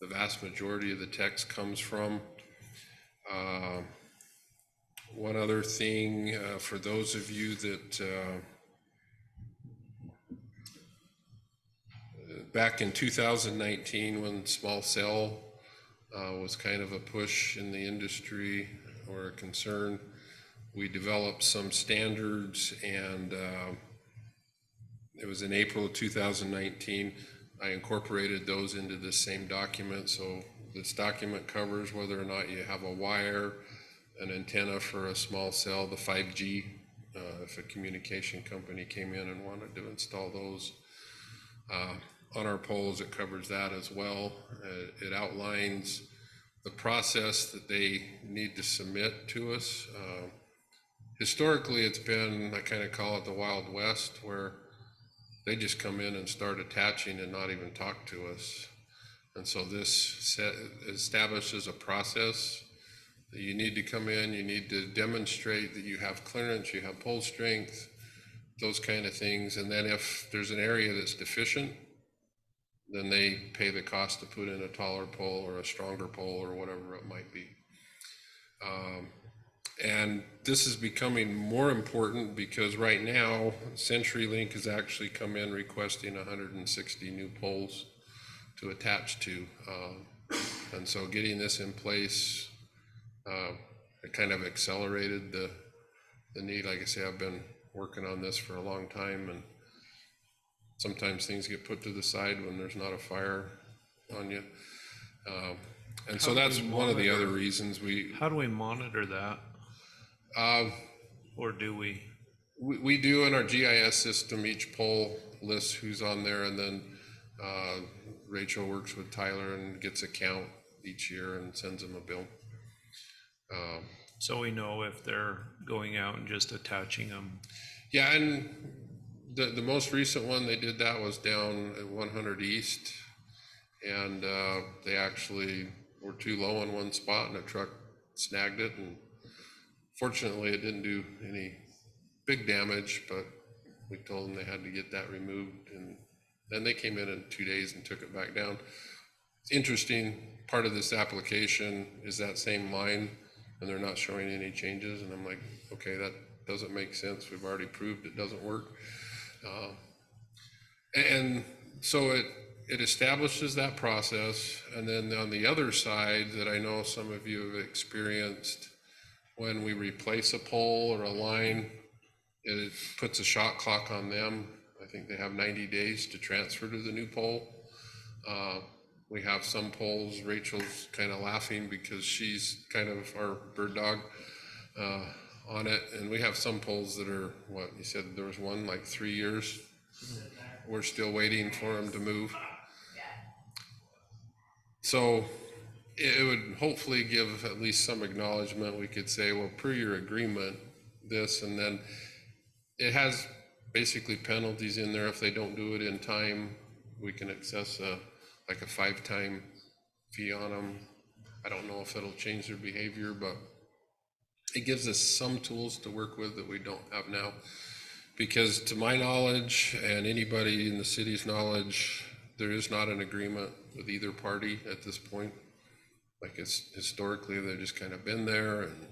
the vast majority of the text comes from. One other thing, for those of you that back in 2019, when small cell was kind of a push in the industry or a concern, we developed some standards, and it was in April of 2019. I incorporated those into this same document. So this document covers whether or not you have a wire, an antenna for a small cell, the 5G, if a communication company came in and wanted to install those on our poles. It covers that as well. It outlines the process that they need to submit to us. Historically, it's been, I kind of call it the Wild West, where they just come in and start attaching and not even talk to us. And so this establishes a process that you need to come in, you need to demonstrate that you have clearance, you have pole strength, those kind of things. And then if there's an area that's deficient, then they pay the cost to put in a taller pole or a stronger pole or whatever it might be. And this is becoming more important because right now, CenturyLink has actually come in requesting 160 new poles to attach to. And so getting this in place, it kind of accelerated the need. Like I say, I've been working on this for a long time, and sometimes things get put to the side when there's not a fire on you. And so that's one of the other reasons How do we monitor that? Or do we? We do in our GIS system. Each pole lists who's on there, and then Rachel works with Tyler and gets a count each year and sends them a bill. So we know if they're going out and just attaching them. Yeah, and the most recent one they did that was down at 100 East, and they actually were too low in one spot, and a truck snagged it, and fortunately it didn't do any big damage, but we told them they had to get that removed, and then they came in 2 days and took it back down. Interesting part of this application is that same line, and they're not showing any changes, and I'm like, okay, that doesn't make sense. We've already proved it doesn't work. And so it establishes that process, and then on the other side that I know some of you have experienced, when we replace a pole or a line, it puts a shot clock on them. I think they have 90 days to transfer to the new pole. We have some poles, Rachel's kind of laughing because she's kind of our bird dog on it, and we have some poles that are, what, you said there was one like 3 years? We're still waiting for them to move. So it would hopefully give at least some acknowledgement. We could say, well, per your agreement, this, and then it has basically penalties in there. If they don't do it in time, we can access like a 5-time fee on them. I don't know if it'll change their behavior, but it gives us some tools to work with that we don't have now. Because to my knowledge and anybody in the city's knowledge, there is not an agreement with either party at this point. Like, it's historically, they've just kind of been there. And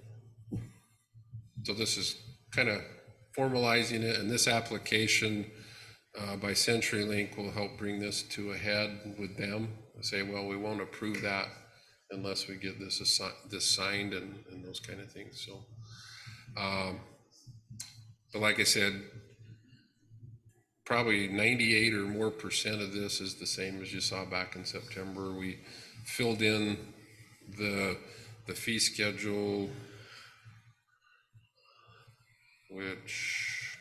so this is kind of formalizing it, and this application by CenturyLink will help bring this to a head with them. Say, well, we won't approve that unless we get this signed and those kind of things. So, but like I said, probably 98 or more % of this is the same as you saw back in September. We filled in the fee schedule, which,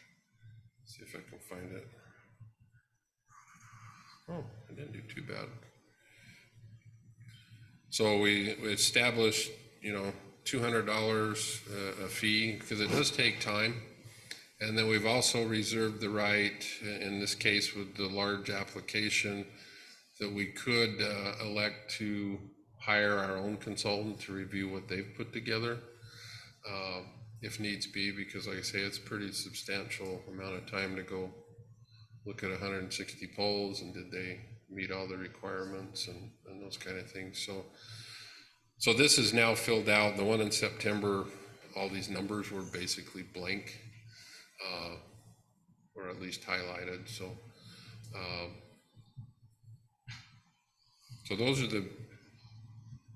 let's see if I can find it. Oh, I didn't do too bad. So we established, $200 a fee, because it does take time. And then we've also reserved the right, in this case with the large application, that we could elect to hire our own consultant to review what they've put together, if needs be, because like I say, it's a pretty substantial amount of time to go look at 160 polls, and did they meet all the requirements and those kind of things. So this is now filled out. The one in September, all these numbers were basically blank, or at least highlighted. So those are the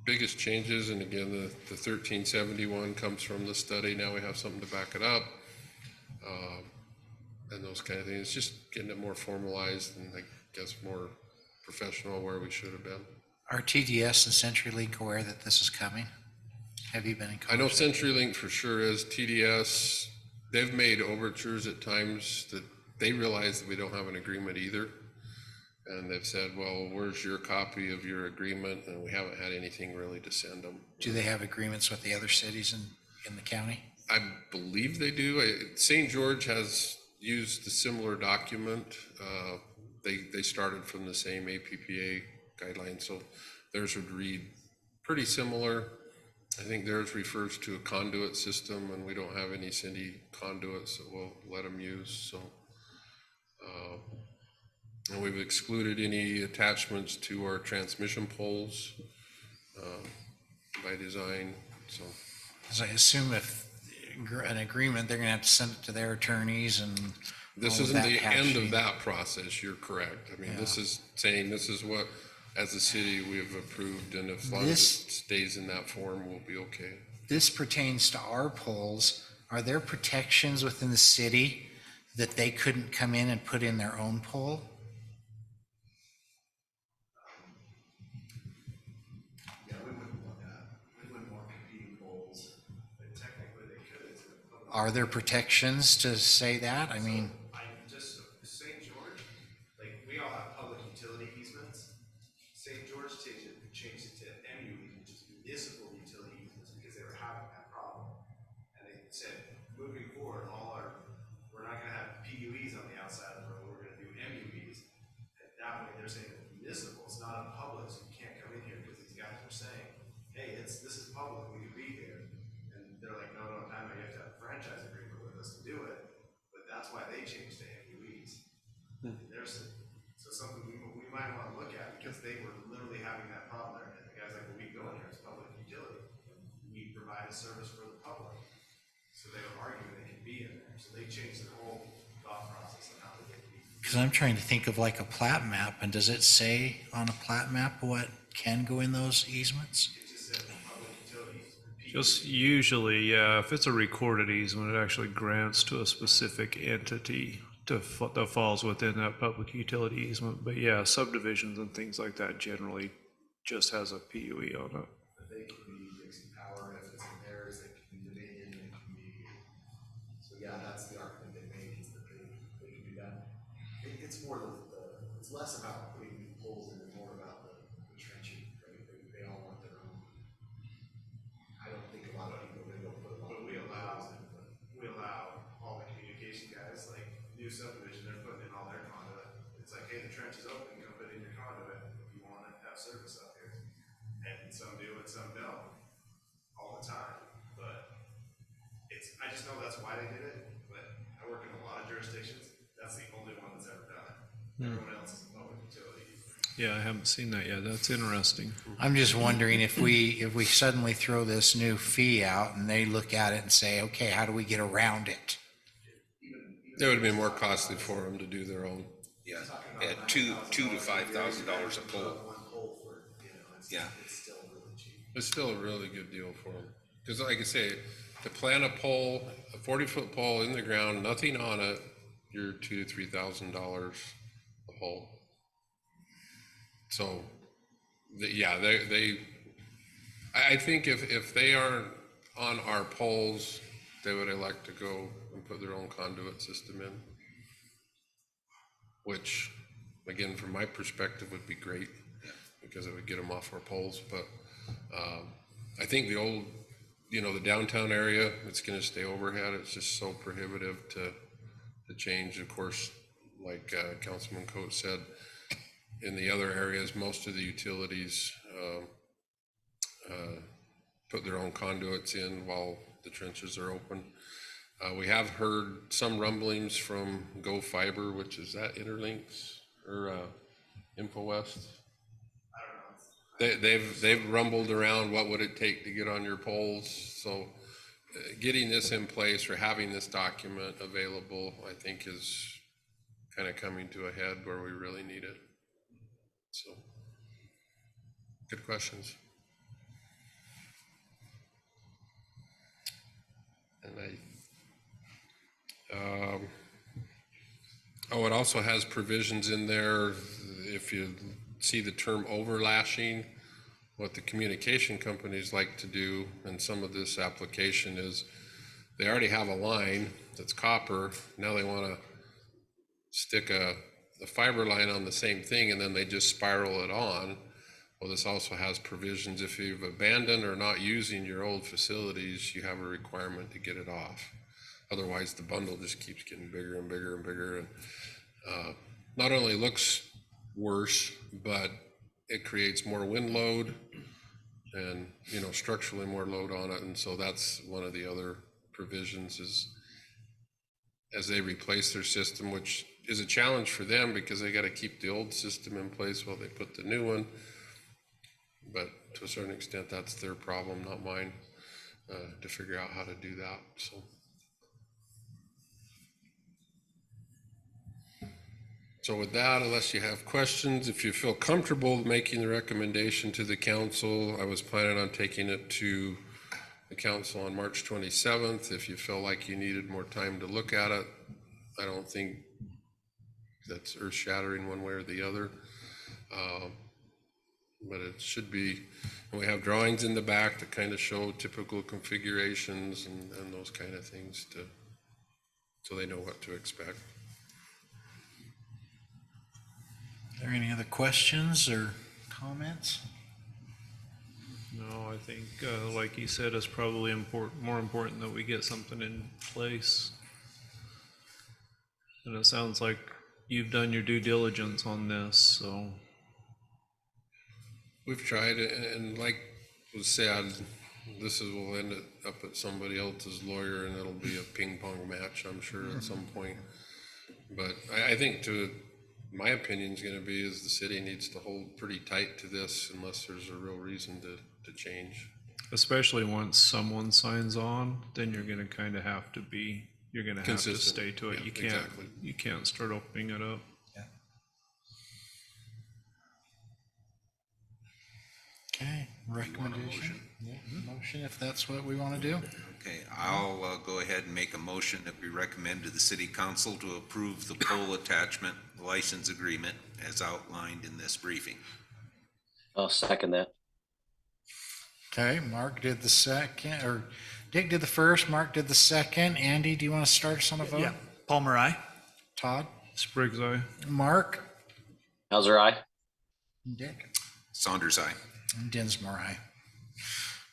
biggest changes. And again, the 1371 comes from the study. Now we have something to back it up, and those kind of things. It's just getting it more formalized and I guess more professional where we should have been. Are TDS and CenturyLink aware that this is coming? Have you been in contact? I know CenturyLink for sure is. TDS, they've made overtures at times that they realize that we don't have an agreement either. And they've said, well, where's your copy of your agreement? And we haven't had anything really to send them. Do they have agreements with the other cities in the county? I believe they do. St. George has used a similar document. They started from the same APPA guidelines, so theirs would read pretty similar. I think theirs refers to a conduit system, and we don't have any city conduits that we'll let them use. So, and we've excluded any attachments to our transmission poles by design. So, Because I assume if an agreement, they're going to have to send it to their attorneys and this all of isn't that the hash end sheet. of that process. You're correct. I mean, this is saying this is what, as a city, we have approved, and as long as This- it stays in that form, we'll be okay. This pertains to our poles. Are there protections within the city that they couldn't come in and put in their own pole? Yeah, we wouldn't want that. We wouldn't want competing poles, but technically they could. It's a public. Are there protections to say that? I mean, St. George, like, we all have public utility easements. St. George changed it to MUE, which is municipal utility easements, because they were having that problem. And they said, moving forward, we're not gonna have PUEs on the outside of the road, we're gonna do MUEs. And that way, they're saying municipal, it's not a public, so you can't come in here, because these guys are saying, hey, this is public, we can be here. And they're like, no, you have to have a franchise agreement with us to do it. But that's why they changed to MUEs. So something we might want to look at, because they were literally having that problem there. And the guy's like, well, we go in here, it's public utility. We provide a service for the public. So they were arguing they can be in there. So they changed their whole thought process on how they can be. Because I'm trying to think of like a plat map, and does it say on a plat map what can go in those easements? Just usually, yeah, if it's a recorded easement, it actually grants to a specific entity that falls within that public utility easement. But yeah, subdivisions and things like that generally just has a PUE on it. They can be Dixie Power, if it's in theirs, it can be Dominion, it can be, so yeah, that's the argument they make, is that they can do that. It's more it's less about putting new poles in and more about the trenching, right? They all want their own. I don't think a lot of people are gonna go put a lot. But we allow all the communication guys, like new subdivision, they're putting in all their conduit. It's like, hey, the trench is open, come put in your conduit if you wanna have service up here. And some do and some don't, all the time, but I just know that's why they did it, but I work in a lot of jurisdictions, that's the only one that's ever done it. Everyone else is a public utility. Yeah, I haven't seen that yet. That's interesting. I'm just wondering if we suddenly throw this new fee out and they look at it and say, okay, how do we get around it? It would be more costly for them to do their own. Yeah, at $2,000 to $5,000 a pole. One pole for, Yeah. it's still really cheap. It's still a really good deal for them. Because like I say, to plant a pole, a 40-foot pole in the ground, nothing on it, you're $2,000 to $3,000 a pole. So, I think if they aren't on our poles, they would elect to go and put their own conduit system in. Which, again, from my perspective, would be great, because it would get them off our poles, but, I think the old, the downtown area, it's gonna stay overhead, it's just so prohibitive to change, of course, like, Councilman Coates said, in the other areas, most of the utilities, put their own conduits in while the trenches are open. We have heard some rumblings from Go Fiber, which is that Interlinks or InfoWest. They've rumbled around what would it take to get on your poles. So getting this in place or having this document available, I think is kind of coming to a head where we really need it. So good questions. And it also has provisions in there, if you see the term overlashing, what the communication companies like to do, and some of this application is, they already have a line that's copper, now they want to stick a fiber line on the same thing, and then they just spiral it on. Well, this also has provisions, if you've abandoned or not using your old facilities, you have a requirement to get it off. Otherwise, the bundle just keeps getting bigger and bigger and bigger, and not only looks worse, but it creates more wind load and, structurally more load on it. And so that's one of the other provisions, is as they replace their system, which is a challenge for them because they got to keep the old system in place while they put the new one. But to a certain extent, that's their problem, not mine, to figure out how to do that. So with that, unless you have questions, if you feel comfortable making the recommendation to the council, I was planning on taking it to the council on March 27th. If you feel like you needed more time to look at it, I don't think that's earth-shattering one way or the other. But it should be, and we have drawings in the back that kind of show typical configurations and those kind of things so they know what to expect. Are there any other questions or comments? No, I think, like you said, it's probably more important that we get something in place. And it sounds like you've done your due diligence on this, so. We've tried it, and like was said, will end up at somebody else's lawyer, and it'll be a ping pong match, I'm sure, at some point. But I think my opinion is going to be is the city needs to hold pretty tight to this unless there's a real reason to change. Especially once someone signs on, then you're going to kind of have to you're going to have to Consistent. stay to it. Yeah, You can't, exactly. you can't start opening it up. Okay, recommendation? Yeah, motion if that's what we want to do. Okay, I'll go ahead and make a motion that we recommend to the city council to approve the pole attachment license agreement as outlined in this briefing. I'll second that. Okay, Mark did the second, or Dick did the first, Mark did the second. Andy, do you want to start us on a vote? Yeah, Palmer, aye. Todd? Spriggs, aye. Mark? Hauser, aye. Dick? Saunders, aye. And Dinsmore, aye.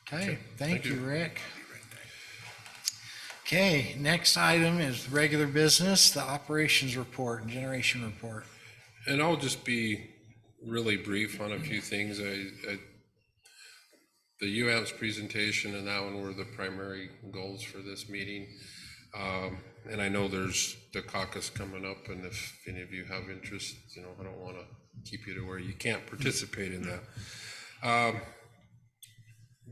Okay, thank you, Rick. Okay, next item is regular business, the operations report and generation report. And I'll just be really brief on a few things. The UAMPS presentation and that one were the primary goals for this meeting. And I know there's the caucus coming up, and if any of you have interest, you know, I don't want to keep you to where you can't participate in that.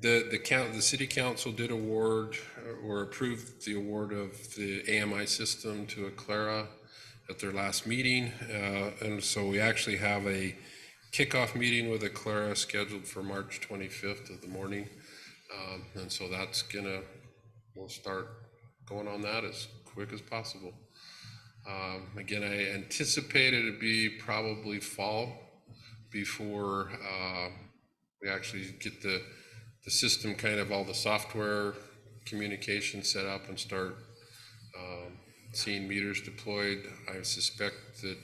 The city council did award or approved the award of the AMI system to Aclara at their last meeting. And so we actually have a kickoff meeting with Aclara scheduled for March 25th of the morning. And so that's we'll start going on that as quick as possible. Again, I anticipate it'd be probably fall before we actually get the system, kind of all the software communication set up and start seeing meters deployed. I suspect that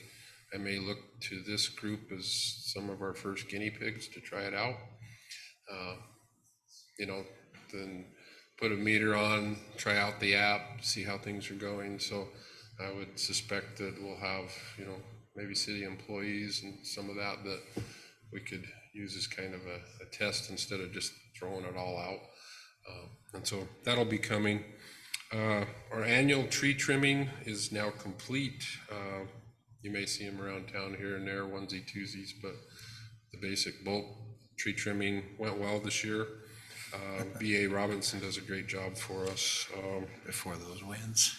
I may look to this group as some of our first guinea pigs to try it out. You know, then put a meter on, try out the app, see how things are going. So I would suspect that we'll have, you know, maybe city employees and some of that we could use as kind of a test instead of just throwing it all out. And so that'll be coming. Our annual tree trimming is now complete. You may see them around town here and there, onesie twosies, but the basic bulk tree trimming went well this year. B.A. Robinson does a great job for us. Before those wins.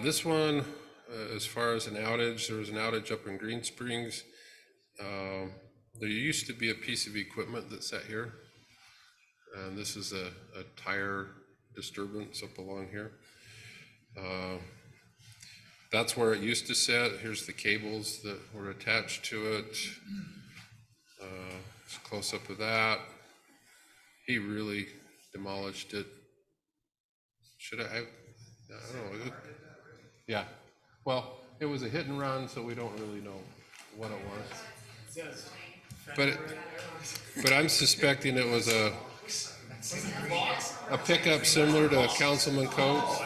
This one, as far as an outage, there was an outage up in Green Springs. There used to be a piece of equipment that sat here, and this is a tire disturbance up along here. That's where it used to sit. Here's the cables that were attached to it. It's a close up of that. He really demolished it. Should I don't know. Yeah. Well, it was a hit and run, so we don't really know what it was. But I'm suspecting it was a pickup similar to Councilman Coates.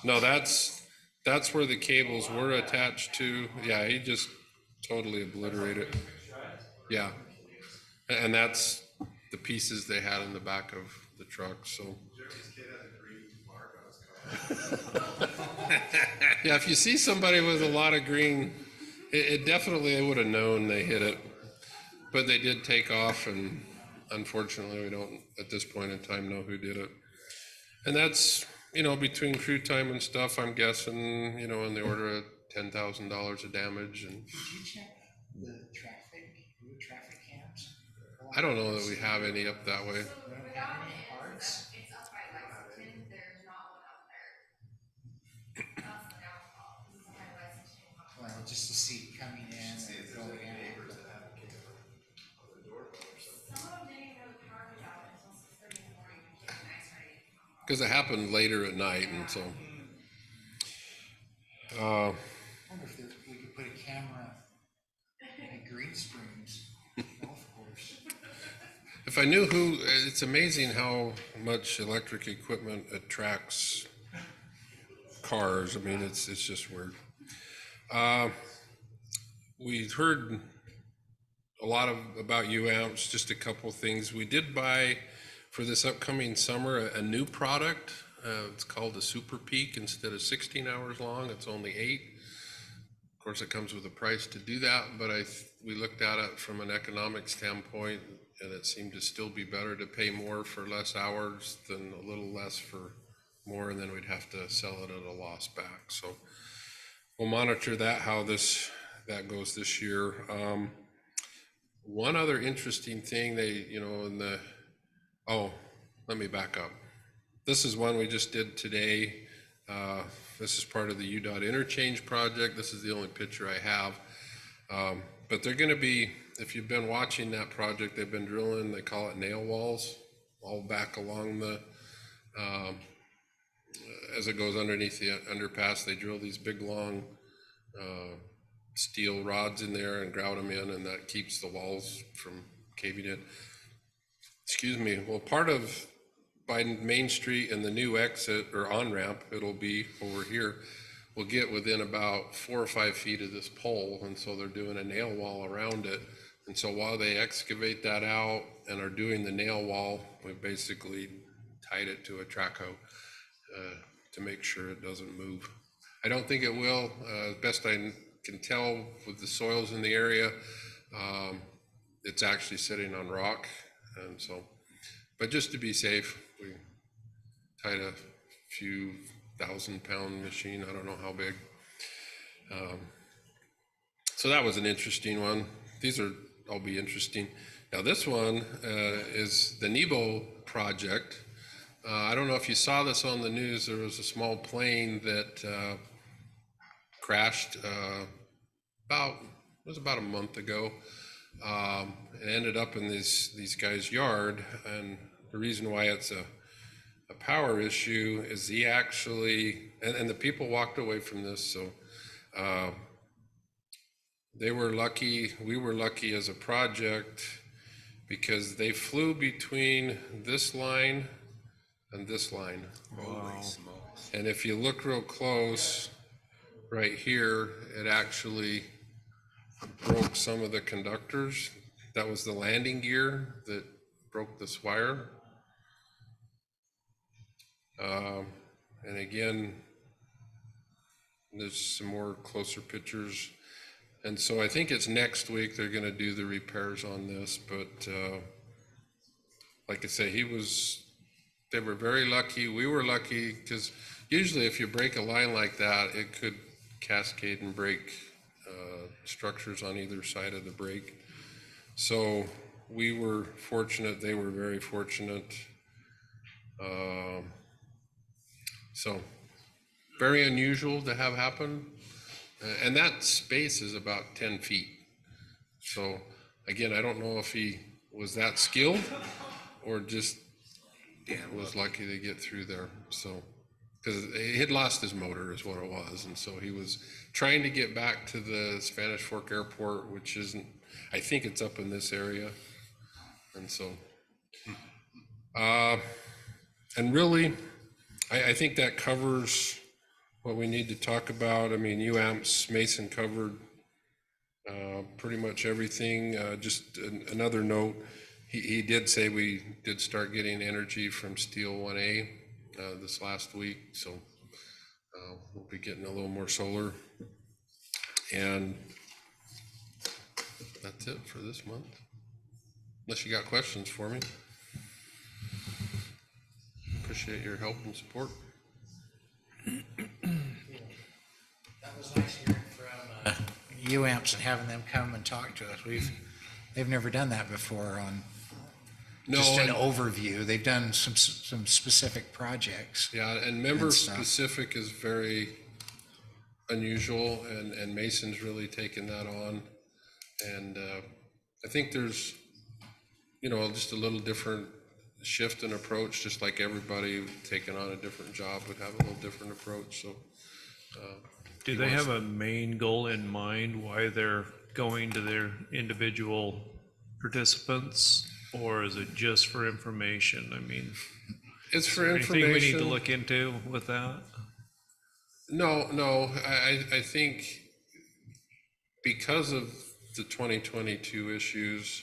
No, that's where the cables were attached to. Yeah, he just totally obliterated. Yeah. And that's the pieces they had in the back of the truck, so. Yeah, if you see somebody with a lot of green, it definitely would have known they hit it. But they did take off, and unfortunately we don't at this point in time know who did it. And that's, you know, between crew time and stuff, I'm guessing, you know, in the order of $10,000 of damage. And Did you check the traffic cams? I don't know that we have any up that way. It's up by Lexington, there's not one up there. That's the downfall, this is up by Lexington. Well, just to see coming in and going out. Some of them didn't even know the power was out until 6:30 in the morning, and kids and I started. Because it happened later at night, and so. I wonder if we could put a camera at Green Springs golf course. If I knew who, it's amazing how much electric equipment attracts cars. I mean, it's just weird. We heard a lot about UAMPS, just a couple things. We did buy for this upcoming summer a new product. It's called a Super Peak. Instead of 16 hours long, it's only 8. Of course, it comes with a price to do that, but we looked at it from an economic standpoint, and it seemed to still be better to pay more for less hours than a little less for more, and then we'd have to sell it at a loss back. So we'll monitor that, how that goes this year. One other interesting thing let me back up. This is one we just did today. This is part of the UDOT interchange project. This is the only picture I have. But they're gonna be, if you've been watching that project, they've been drilling, they call it nail walls, all back along the, as it goes underneath the underpass, they drill these big, long steel rods in there and grout them in, and that keeps the walls from caving in. Excuse me. Well, part of by Main Street and the new exit or on-ramp, it'll be over here, will get within about 4 or 5 feet of this pole, and so they're doing a nail wall around it. And so while they excavate that out and are doing the nail wall, we've basically tied it to a track hoe to make sure it doesn't move. I don't think it will. Best I can tell with the soils in the area, it's actually sitting on rock, and so, but just to be safe, we tied a few 1,000-pound machine, I don't know how big. So that was an interesting one. These are all be interesting. Now this one is the Nebo project. I don't know if you saw this on the news. There was a small plane that crashed about a month ago. It ended up in these guys' yard, and the reason why it's a power issue is he actually, and the people walked away from this, so they were lucky, we were lucky as a project, because they flew between this line and this line. Holy smokes. And if you look real close, right here, it actually broke some of the conductors. That was the landing gear that broke this wire. And again, there's some more closer pictures. And so I think it's next week they're gonna do the repairs on this, but like I say, they were very lucky. We were lucky, because usually if you break a line like that, it could cascade and break structures on either side of the break. So we were fortunate, they were very fortunate. So very unusual to have happen. And that space is about 10 feet. So again, I don't know if he was that skilled or just was lucky to get through there. So, because he had lost his motor is what it was. And so he was trying to get back to the Spanish Fork Airport, which isn't, I think it's up in this area. And so, and really, I think that covers what we need to talk about. I mean, UAMPS, Mason covered pretty much everything. Just another note, he did say we did start getting energy from Steel 1A this last week, so we'll be getting a little more solar. And that's it for this month. Unless you got questions for me. Appreciate your help and support. That was nice hearing from UAMPS and having them come and talk to us. They've never done that before on just an overview. They've done some specific projects. Yeah, and member stuff. specific is very unusual, and Mason's really taken that on. And I think there's, just a little different shift in approach, just like everybody taking on a different job would have a little different approach, so. Do they have a main goal in mind why they're going to their individual participants? Or is it just for information? I mean, It's is for there anything we need to information. look into with that? No, I think because of the 2022 issues,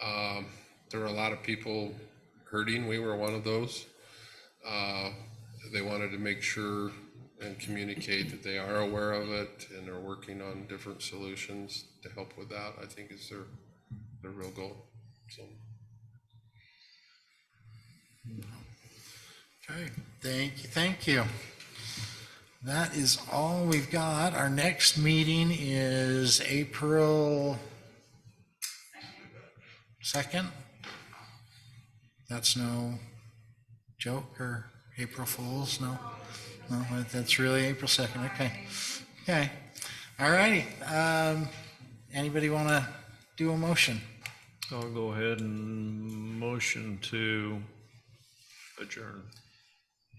there were a lot of people hurting. We were one of those. They wanted to make sure and communicate that they are aware of it and are working on different solutions to help with that, I think is their real goal, so. Okay, thank you. that is all we've got. Our next meeting is April 2nd. That's no joke or April Fools, no? No, that's really April 2nd, okay. Okay, all righty. Anybody want to do a motion? I'll go ahead and motion to adjourn.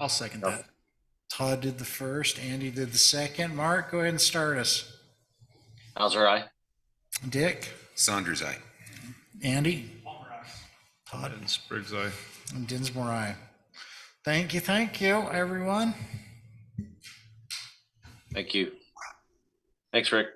I'll second that. Todd did the first, Andy did the second. Mark, go ahead and start us. Hauser, aye. Dick, Saunders, aye. Andy, Todd, And Spriggs, aye. and Dinsmore, aye. Thank you, everyone. Thank you. Thanks, Rick.